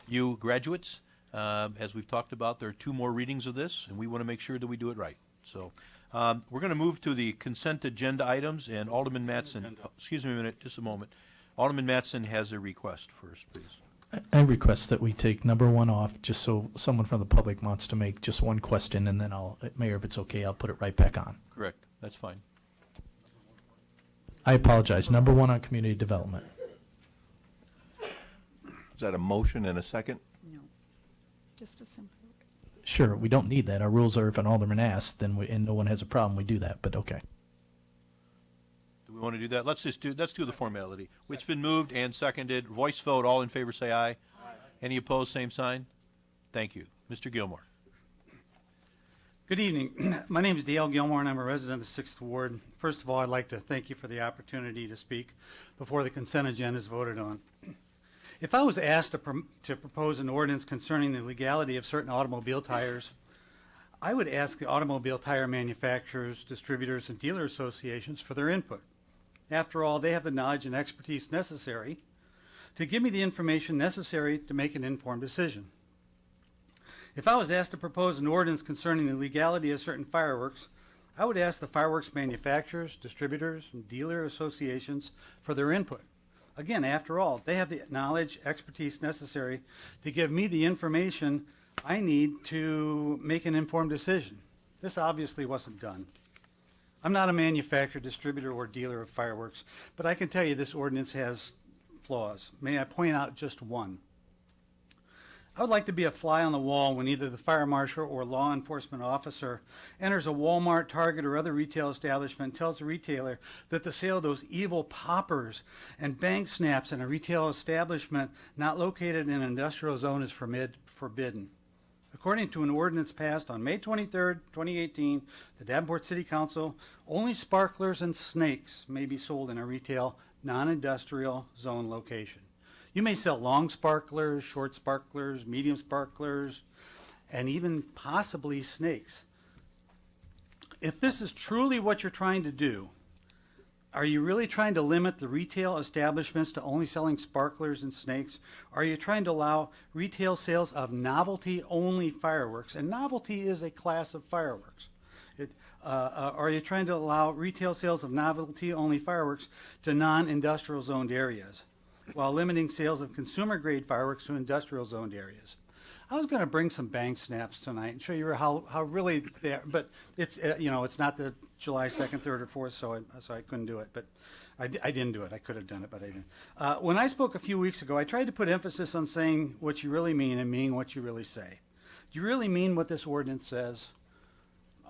U graduates, as we've talked about, there are 2 more readings of this, and we want to make sure that we do it right. So we're going to move to the consent agenda items, and Alderman Mattson, excuse me a minute, just a moment. Alderman Mattson has a request first, please. I request that we take number 1 off, just so someone from the public wants to make just one question, and then Mayor, if it's okay, I'll put it right back on. Correct, that's fine. I apologize. Number 1 on community development. Is that a motion and a second? No. Just a simple. Sure, we don't need that. Our rules are if an alderman asks, then and no one has a problem, we do that, but okay. Do we want to do that? Let's do the formality. It's been moved and seconded. Voice vote, all in favor say aye. Aye. Any opposed, same sign? Thank you. Mr. Gilmore. Good evening. My name is Dale Gilmore, and I'm a resident of the 6th Ward. First of all, I'd like to thank you for the opportunity to speak before the consent agenda is voted on. If I was asked to propose an ordinance concerning the legality of certain automobile tires, I would ask the automobile tire manufacturers, distributors, and dealer associations for their input. After all, they have the knowledge and expertise necessary to give me the information necessary to make an informed decision. If I was asked to propose an ordinance concerning the legality of certain fireworks, I would ask the fireworks manufacturers, distributors, and dealer associations for their input. Again, after all, they have the knowledge, expertise necessary to give me the information I need to make an informed decision. This obviously wasn't done. I'm not a manufacturer, distributor, or dealer of fireworks, but I can tell you this ordinance has flaws. May I point out just one? I would like to be a fly on the wall when either the fire marshal or law enforcement officer enters a Walmart, Target, or other retail establishment and tells the retailer that the sale of those evil poppers and bank snaps in a retail establishment not located in an industrial zone is forbidden. According to an ordinance passed on May 23, 2018, the Davenport City Council, only sparklers and snakes may be sold in a retail, non-industrial zone location. You may sell long sparklers, short sparklers, medium sparklers, and even possibly snakes. If this is truly what you're trying to do, are you really trying to limit the retail establishments to only selling sparklers and snakes? Are you trying to allow retail sales of novelty-only fireworks? And novelty is a class of fireworks. Are you trying to allow retail sales of novelty-only fireworks to non-industrial zoned areas, while limiting sales of consumer-grade fireworks to industrial-zoned areas? I was going to bring some bang snaps tonight and show you how really they are, but it's it's not the July 2nd, 3rd, or 4th, so I couldn't do it. But I didn't do it. I could have done it, but I didn't. When I spoke a few weeks ago, I tried to put emphasis on saying what you really mean and meaning what you really say. Do you really mean what this ordinance says?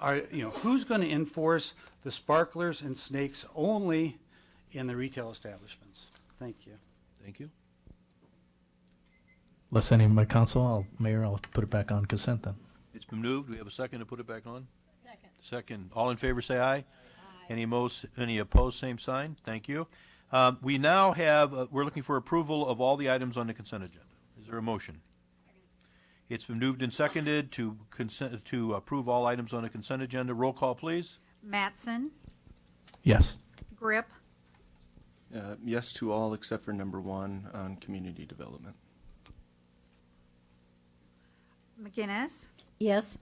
Who's going to enforce the sparklers and snakes only in the retail establishments? Thank you. Thank you. Unless any of my council, Mayor, I'll put it back on consent then. It's been moved. We have a second to put it back on? Second. Second. All in favor say aye. Aye. Any opposed, same sign. Thank you. We now have, we're looking for approval of all the items on the consent agenda. Is there a motion? It's been moved and seconded to approve all items on the consent agenda. Roll call, please. Mattson, Yes. Grip, Yes to all except for number 1 on community development. McGinnis, Yes.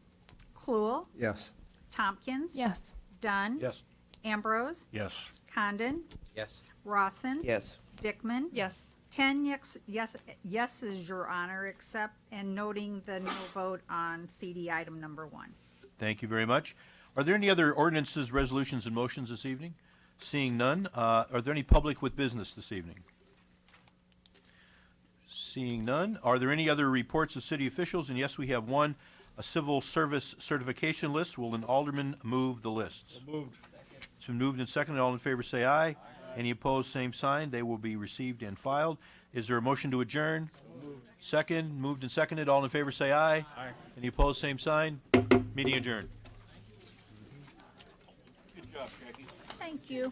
Cluel, Yes. Tompkins, Yes. Dunn, Yes. Ambrose, Yes. Condon, Yes. Rawson, Yes. Dickman. Yes. 10 yeses, Your Honor, except and noting the no vote on CD item number 1. Thank you very much. Are there any other ordinances, resolutions, and motions this evening? Seeing none, are there any public with business this evening? Seeing none, are there any other reports of city officials? And yes, we have one, a civil service certification list. Will an alderman move the lists? Moved. It's been moved and seconded. All in favor say aye. Any opposed, same sign. They will be received and filed. Is there a motion to adjourn? Second, moved and seconded. All in favor say aye. Aye. Any opposed, same sign. Meeting adjourned. Good job, Jackie. Thank you.